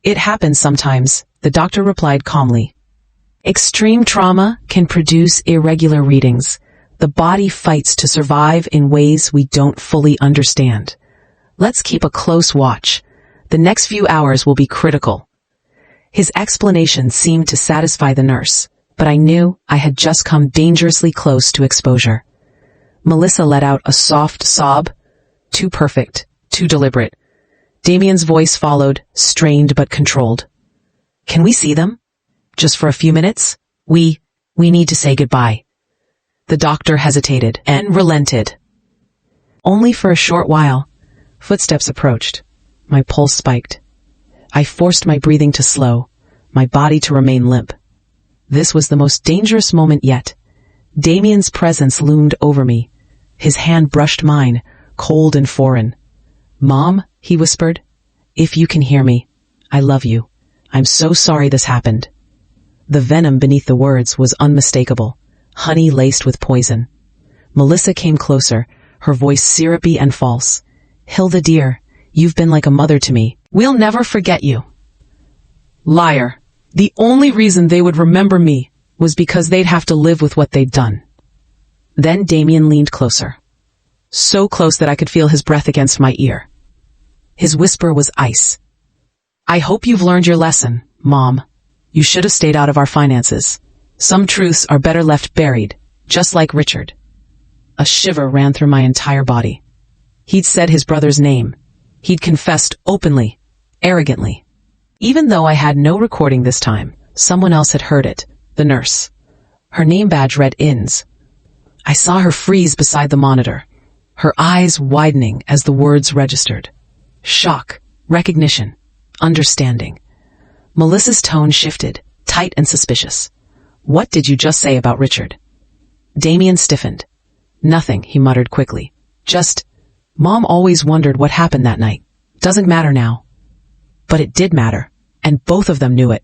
"It happens sometimes," the doctor replied calmly. "Extreme trauma can produce irregular readings. The body fights to survive in ways we don't fully understand. Let's keep a close watch. The next few hours will be critical." His explanation seemed to satisfy the nurse, but I knew I had just come dangerously close to exposure. Melissa let out a soft sob. Too perfect, too deliberate. Damien's voice followed, strained but controlled. "Can we see them? Just for a few minutes? We need to say goodbye." The doctor hesitated and relented. Only for a short while. Footsteps approached. My pulse spiked. I forced my breathing to slow, my body to remain limp. This was the most dangerous moment yet. Damien's presence loomed over me. His hand brushed mine, cold and foreign. "Mom," he whispered, "if you can hear me, I love you. I'm so sorry this happened." The venom beneath the words was unmistakable, honey laced with poison. Melissa came closer, her voice syrupy and false. "Hilda dear, you've been like a mother to me. We'll never forget you." Liar. The only reason they would remember me was because they'd have to live with what they'd done. Then Damien leaned closer. So close that I could feel his breath against my ear. His whisper was ice. "I hope you've learned your lesson, Mom. You should have stayed out of our finances. Some truths are better left buried, just like Richard." A shiver ran through my entire body. He'd said his brother's name. He'd confessed openly, arrogantly. Even though I had no recording this time, someone else had heard it, the nurse. Her name badge read Inns. I saw her freeze beside the monitor, her eyes widening as the words registered. Shock, recognition, understanding. Melissa's tone shifted, tight and suspicious. "What did you just say about Richard?" Damien stiffened. "Nothing," he muttered quickly. "Just, Mom always wondered what happened that night. Doesn't matter now." But it did matter, and both of them knew it.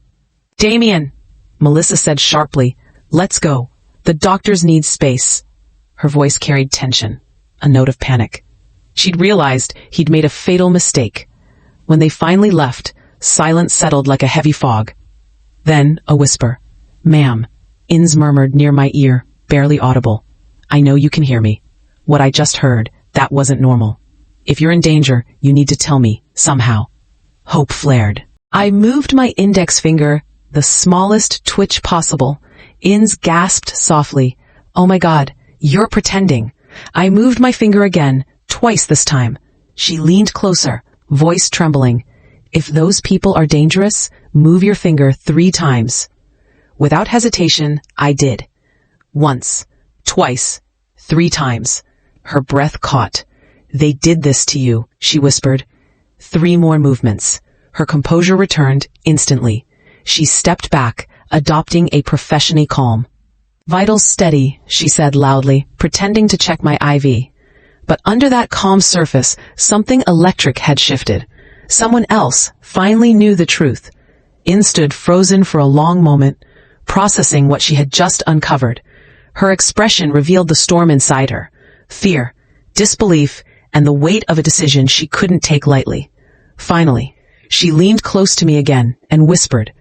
"Damien," Melissa said sharply, "let's go. The doctors need space." Her voice carried tension, a note of panic. She'd realized he'd made a fatal mistake. When they finally left, silence settled like a heavy fog. Then a whisper. "Ma'am," Inns murmured near my ear, barely audible. "I know you can hear me. What I just heard, that wasn't normal. If you're in danger, you need to tell me, somehow." Hope flared. I moved my index finger, the smallest twitch possible. Inns gasped softly. "Oh my God, you're pretending." I moved my finger again, twice this time. She leaned closer, voice trembling. "If those people are dangerous, move your finger 3 times. Without hesitation, I did. Once, twice, 3 times. Her breath caught. "They did this to you," she whispered. 3 more movements. Her composure returned instantly. She stepped back, adopting a professional calm. "Vitals steady," she said loudly, pretending to check my IV. But under that calm surface, something electric had shifted. Someone else finally knew the truth. Inns stood frozen for a long moment, processing what she had just uncovered. Her expression revealed the storm inside her. Fear, disbelief, and the weight of a decision she couldn't take lightly. Finally, she leaned close to me again and whispered,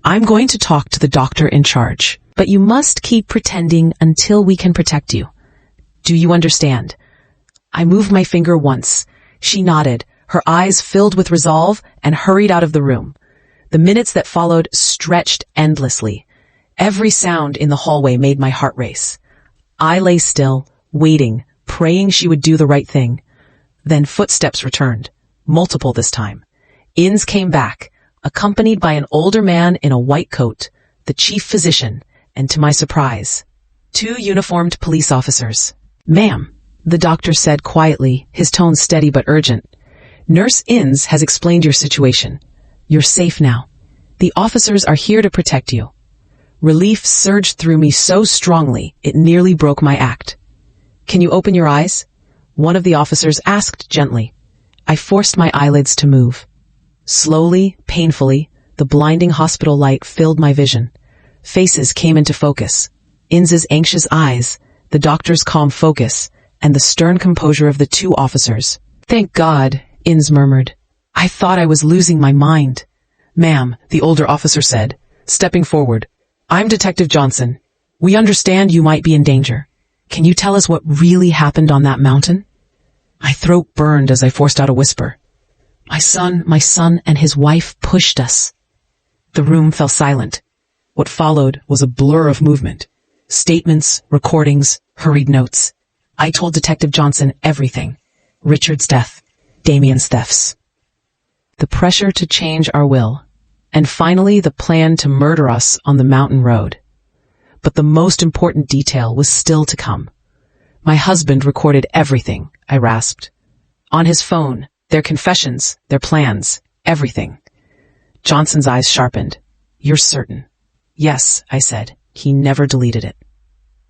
"I'm going to talk to the doctor in charge, but you must keep pretending until we can protect you. Do you understand?" I moved my finger once. She nodded, her eyes filled with resolve, and hurried out of the room. The minutes that followed stretched endlessly. Every sound in the hallway made my heart race. I lay still, waiting, praying she would do the right thing. Then footsteps returned, multiple this time. Inns came back, accompanied by an older man in a white coat, the chief physician, and to my surprise, 2 uniformed police officers. "Ma'am," the doctor said quietly, his tone steady but urgent. "Nurse Inns has explained your situation. You're safe now. The officers are here to protect you." Relief surged through me so strongly it nearly broke my act. "Can you open your eyes?" one of the officers asked gently. I forced my eyelids to move. Slowly, painfully, the blinding hospital light filled my vision. Faces came into focus. Inz's anxious eyes, the doctor's calm focus, and the stern composure of the two officers. "Thank God," Inz murmured. "I thought I was losing my mind." "Ma'am," the older officer said, stepping forward. "I'm Detective Johnson. We understand you might be in danger. Can you tell us what really happened on that mountain?" My throat burned as I forced out a whisper. My son and his wife pushed us." The room fell silent. What followed was a blur of movement. Statements, recordings, hurried notes. I told Detective Johnson everything. Richard's death, Damien's thefts, the pressure to change our will, and finally the plan to murder us on the mountain road. But the most important detail was still to come. My husband recorded everything, I rasped. On his phone, their confessions, their plans, everything. Johnson's eyes sharpened. "You're certain?" "Yes," I said. "He never deleted it."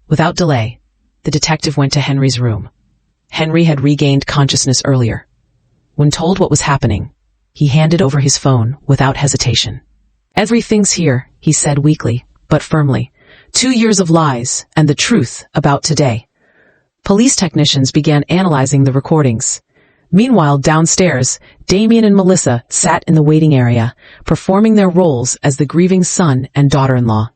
Without delay, the detective went to Henry's room. Henry had regained consciousness earlier. When told what was happening, he handed over his phone without hesitation. "Everything's here," he said weakly, but firmly. 2 years of lies and the truth about today. Police technicians began analyzing the recordings. Meanwhile, downstairs, Damien and Melissa sat in the waiting area, performing their roles as the grieving son and daughter-in-law.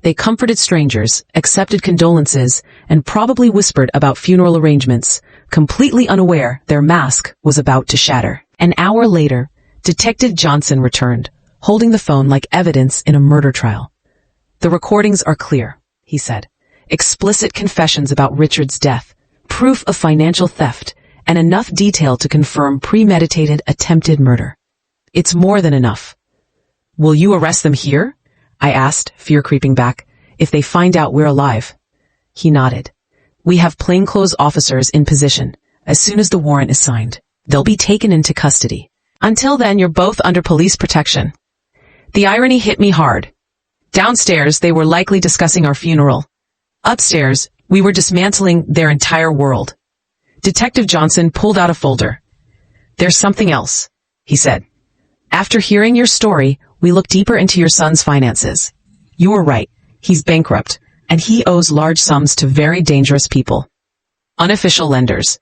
They comforted strangers, accepted condolences, and probably whispered about funeral arrangements, completely unaware their mask was about to shatter. An hour later, Detective Johnson returned, holding the phone like evidence in a murder trial. "The recordings are clear," he said. "Explicit confessions about Richard's death, proof of financial theft, and enough detail to confirm premeditated attempted murder. It's more than enough." "Will you arrest them here?" I asked, fear creeping back. "If they find out we're alive?" He nodded. "We have plainclothes officers in position. As soon as the warrant is signed, they'll be taken into custody. Until then, you're both under police protection." The irony hit me hard. Downstairs, they were likely discussing our funeral. Upstairs, we were dismantling their entire world. Detective Johnson pulled out a folder. "There's something else," he said. "After hearing your story, we looked deeper into your son's finances. You were right. He's bankrupt, and he owes large sums to very dangerous people. Unofficial lenders.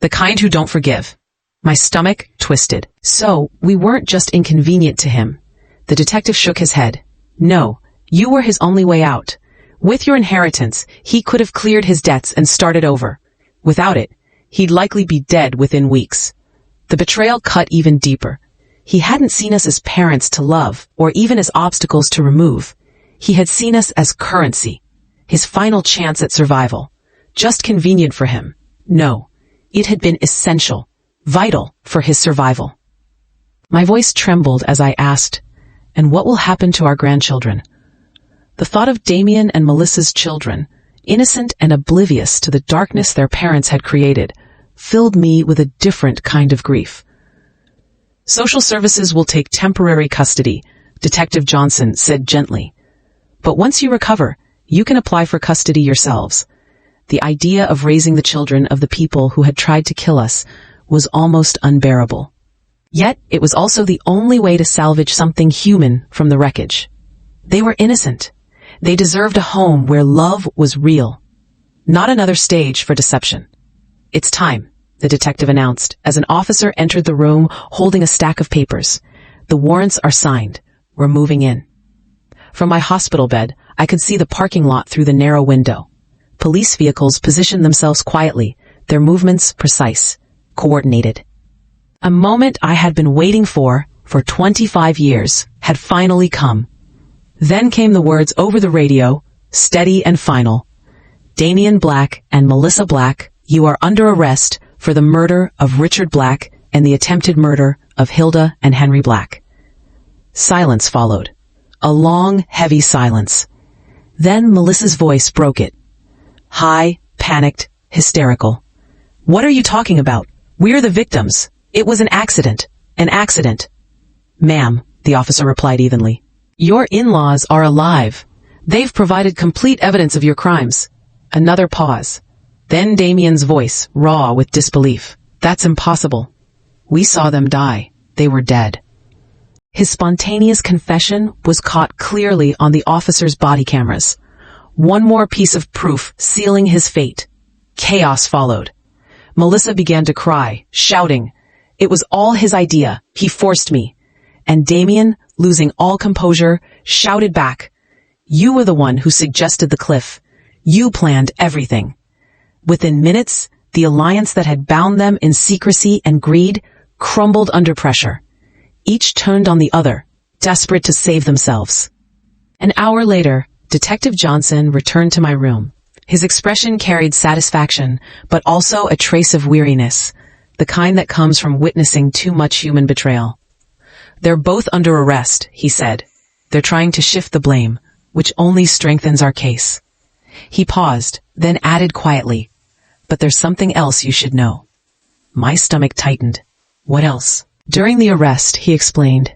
The kind who don't forgive." My stomach twisted. "So, we weren't just inconvenient to him." The detective shook his head. "No, you were his only way out. With your inheritance, he could have cleared his debts and started over. Without it, he'd likely be dead within weeks." The betrayal cut even deeper. He hadn't seen us as parents to love, or even as obstacles to remove. He had seen us as currency, his final chance at survival. Just convenient for him. No, it had been essential, vital for his survival. My voice trembled as I asked, "And what will happen to our grandchildren?" The thought of Damien and Melissa's children, innocent and oblivious to the darkness their parents had created, filled me with a different kind of grief. "Social services will take temporary custody," Detective Johnson said gently. "But once you recover, you can apply for custody yourselves." The idea of raising the children of the people who had tried to kill us was almost unbearable. Yet it was also the only way to salvage something human from the wreckage. They were innocent. They deserved a home where love was real, not another stage for deception. "It's time," the detective announced as an officer entered the room holding a stack of papers. "The warrants are signed. We're moving in." From my hospital bed, I could see the parking lot through the narrow window. Police vehicles positioned themselves quietly, their movements precise, coordinated. A moment I had been waiting for 25 years, had finally come. Then came the words over the radio, steady and final. "Damien Black and Melissa Black, you are under arrest for the murder of Richard Black and the attempted murder of Hilda and Henry Black." Silence followed. A long, heavy silence. Then Melissa's voice broke it. High, panicked, hysterical. "What are you talking about? We're the victims. It was an accident. An accident." "Ma'am," the officer replied evenly. "Your in-laws are alive. They've provided complete evidence of your crimes. Another pause. Then Damien's voice, raw with disbelief. That's impossible. We saw them die. They were dead. His spontaneous confession was caught clearly on the officer's body cameras. One more piece of proof sealing his fate. Chaos followed. Melissa began to cry, shouting, "It was all his idea. He forced me." And Damien, losing all composure, shouted back, "You were the one who suggested the cliff. You planned everything." Within minutes, the alliance that had bound them in secrecy and greed crumbled under pressure. Each turned on the other, desperate to save themselves. An hour later, Detective Johnson returned to my room. His expression carried satisfaction, but also a trace of weariness, the kind that comes from witnessing too much human betrayal. "They're both under arrest," he said. "They're trying to shift the blame, which only strengthens our case." He paused, then added quietly, "But there's something else you should know." My stomach tightened. "What else?" During the arrest, he explained,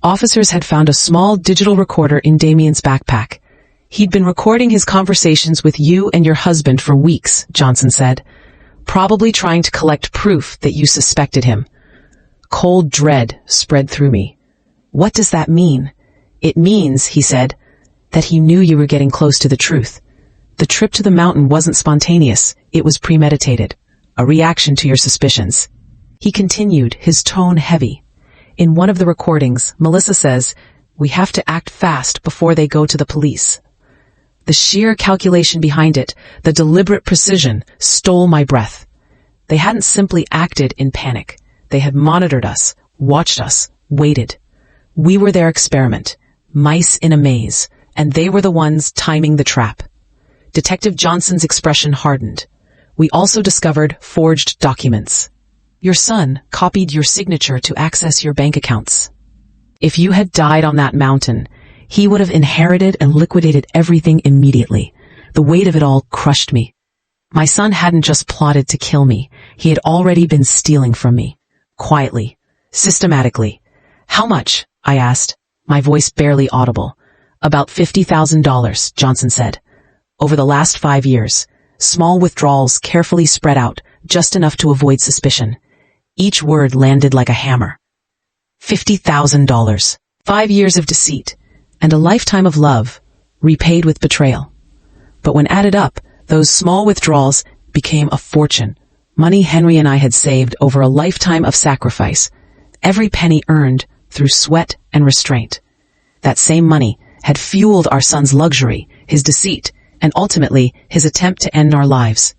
officers had found a small digital recorder in Damien's backpack. "He'd been recording his conversations with you and your husband for weeks," Johnson said, "probably trying to collect proof that you suspected him." Cold dread spread through me. "What does that mean?" "It means," he said, "that he knew you were getting close to the truth. The trip to the mountain wasn't spontaneous, it was premeditated, a reaction to your suspicions." He continued, his tone heavy. "In one of the recordings, Melissa says, 'We have to act fast before they go to the police.'" The sheer calculation behind it, the deliberate precision, stole my breath. They hadn't simply acted in panic. They had monitored us, watched us, waited. We were their experiment, mice in a maze, and they were the ones timing the trap. Detective Johnson's expression hardened. "We also discovered forged documents. Your son copied your signature to access your bank accounts. If you had died on that mountain, he would have inherited and liquidated everything immediately. The weight of it all crushed me. My son hadn't just plotted to kill me. He had already been stealing from me. Quietly. Systematically." "How much?" I asked, my voice barely audible. "About $50,000, Johnson said. "Over the last 5 years. Small withdrawals carefully spread out, just enough to avoid suspicion." Each word landed like a hammer. $50,000. 5 years of deceit. And a lifetime of love, repaid with betrayal. But when added up, those small withdrawals became a fortune. Money Henry and I had saved over a lifetime of sacrifice. Every penny earned through sweat and restraint. That same money had fueled our son's luxury, his deceit, and ultimately his attempt to end our lives.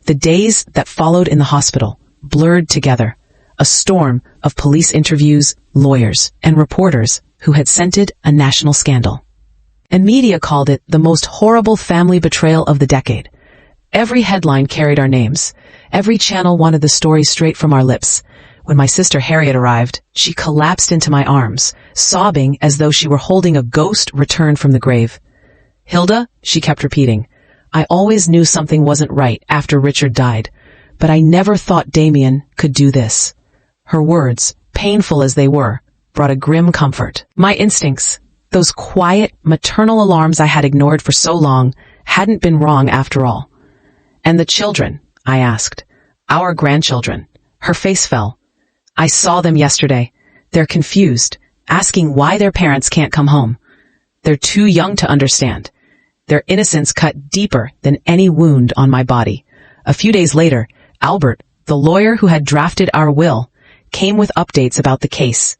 The days that followed in the hospital blurred together. A storm of police interviews, lawyers, and reporters who had scented a national scandal. And media called it the most horrible family betrayal of the decade. Every headline carried our names. Every channel wanted the story straight from our lips. When my sister Harriet arrived, she collapsed into my arms, sobbing as though she were holding a ghost returned from the grave. "Hilda," she kept repeating, "I always knew something wasn't right after Richard died, but I never thought Damien could do this." Her words, painful as they were, brought a grim comfort. My instincts, those quiet, maternal alarms I had ignored for so long, hadn't been wrong after all. "And the children?" I asked. "Our grandchildren." Her face fell. "I saw them yesterday. They're confused, asking why their parents can't come home. They're too young to understand. Their innocence cut deeper than any wound on my body." A few days later, Albert, the lawyer who had drafted our will, came with updates about the case.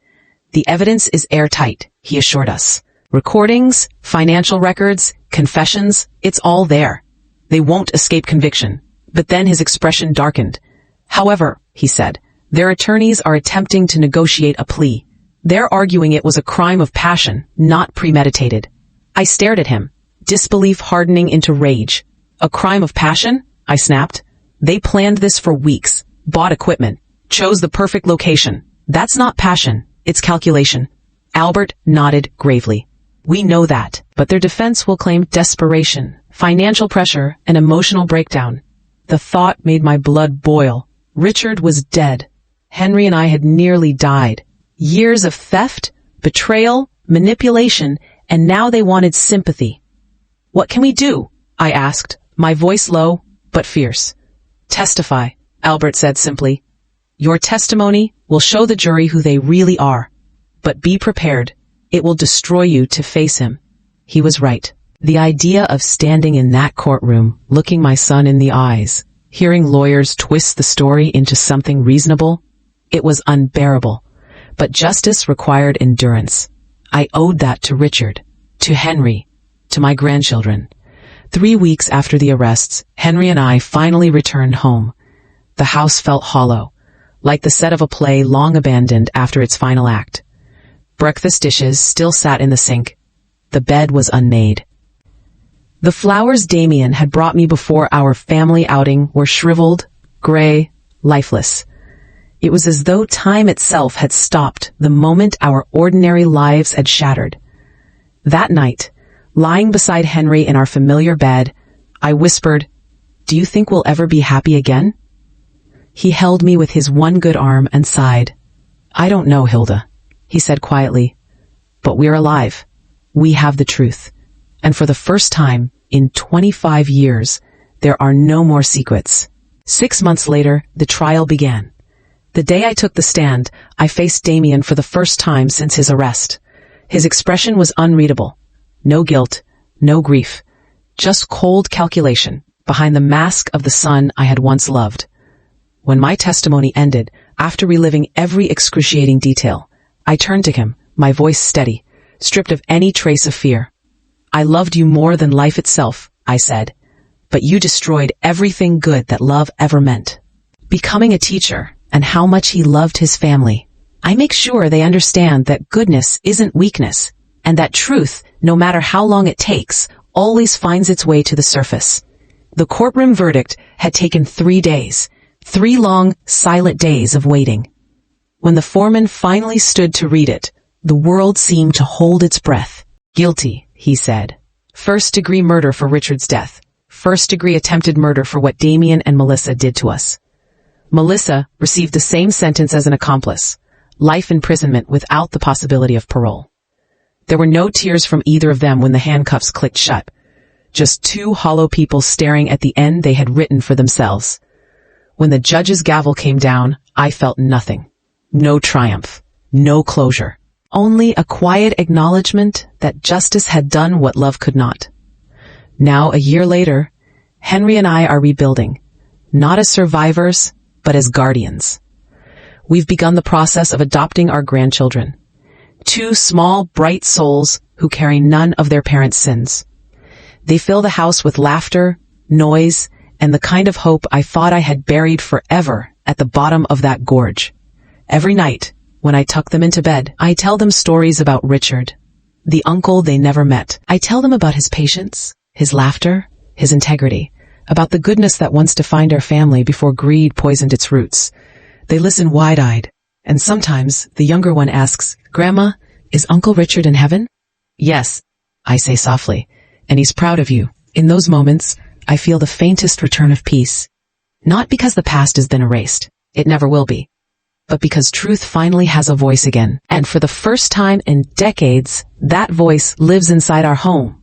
"The evidence is airtight," he assured us. "Recordings, financial records, confessions, it's all there. They won't escape conviction." But then his expression darkened. "However," he said, "their attorneys are attempting to negotiate a plea. They're arguing it was a crime of passion, not premeditated." I stared at him, disbelief hardening into rage. "A crime of passion?" I snapped. "They planned this for weeks, bought equipment, chose the perfect location. That's not passion, it's calculation." Albert nodded gravely. "We know that, but their defense will claim desperation, financial pressure, and emotional breakdown." The thought made my blood boil. Richard was dead. Henry and I had nearly died. Years of theft, betrayal, manipulation, and now they wanted sympathy. What can we do? I asked, my voice low but fierce. Testify, Albert said simply. Your testimony will show the jury who they really are. But be prepared. It will destroy you to face him. He was right. The idea of standing in that courtroom, looking my son in the eyes, hearing lawyers twist the story into something reasonable, it was unbearable. But justice required endurance. I owed that to Richard, to Henry, to my grandchildren. 3 weeks after the arrests, Henry and I finally returned home. The house felt hollow, like the set of a play long abandoned after its final act. Breakfast dishes still sat in the sink. The bed was unmade. The flowers Damien had brought me before our family outing were shriveled, gray, lifeless. It was as though time itself had stopped the moment our ordinary lives had shattered. That night, lying beside Henry in our familiar bed, I whispered, "Do you think we'll ever be happy again?" He held me with his one good arm and sighed. "I don't know, Hilda," he said quietly, "but we're alive. We have the truth. And for the first time in 25 years, there are no more secrets." 6 months later, the trial began. The day I took the stand, I faced Damien for the first time since his arrest. His expression was unreadable. No guilt, no grief, just cold calculation behind the mask of the son I had once loved. When my testimony ended, after reliving every excruciating detail, I turned to him, my voice steady, stripped of any trace of fear. "I loved you more than life itself," I said, "but you destroyed everything good that love ever meant." Becoming a teacher, and how much he loved his family, I make sure they understand that goodness isn't weakness, and that truth, no matter how long it takes, always finds its way to the surface. The courtroom verdict had taken 3 days, 3 long, silent days of waiting. When the foreman finally stood to read it, the world seemed to hold its breath. "Guilty," he said. "First-degree murder for Richard's death. First-degree attempted murder for what Damien and Melissa did to us." Melissa received the same sentence as an accomplice, life imprisonment without the possibility of parole. There were no tears from either of them when the handcuffs clicked shut, just 2 hollow people staring at the end they had written for themselves. When the judge's gavel came down, I felt nothing. No triumph, no closure. Only a quiet acknowledgement that justice had done what love could not. Now, a year later, Henry and I are rebuilding, not as survivors, but as guardians. We've begun the process of adopting our grandchildren. 2 small, bright souls who carry none of their parents' sins. They fill the house with laughter, noise, and the kind of hope I thought I had buried forever at the bottom of that gorge. Every night, when I tuck them into bed, I tell them stories about Richard, the uncle they never met. I tell them about his patience, his laughter, his integrity, about the goodness that once defined our family before greed poisoned its roots. They listen wide-eyed, and sometimes the younger one asks, "Grandma, is Uncle Richard in heaven?" "Yes," I say softly, "and he's proud of you." In those moments, I feel the faintest return of peace. Not because the past has been erased, it never will be, but because truth finally has a voice again. And for the first time in decades, that voice lives inside our home.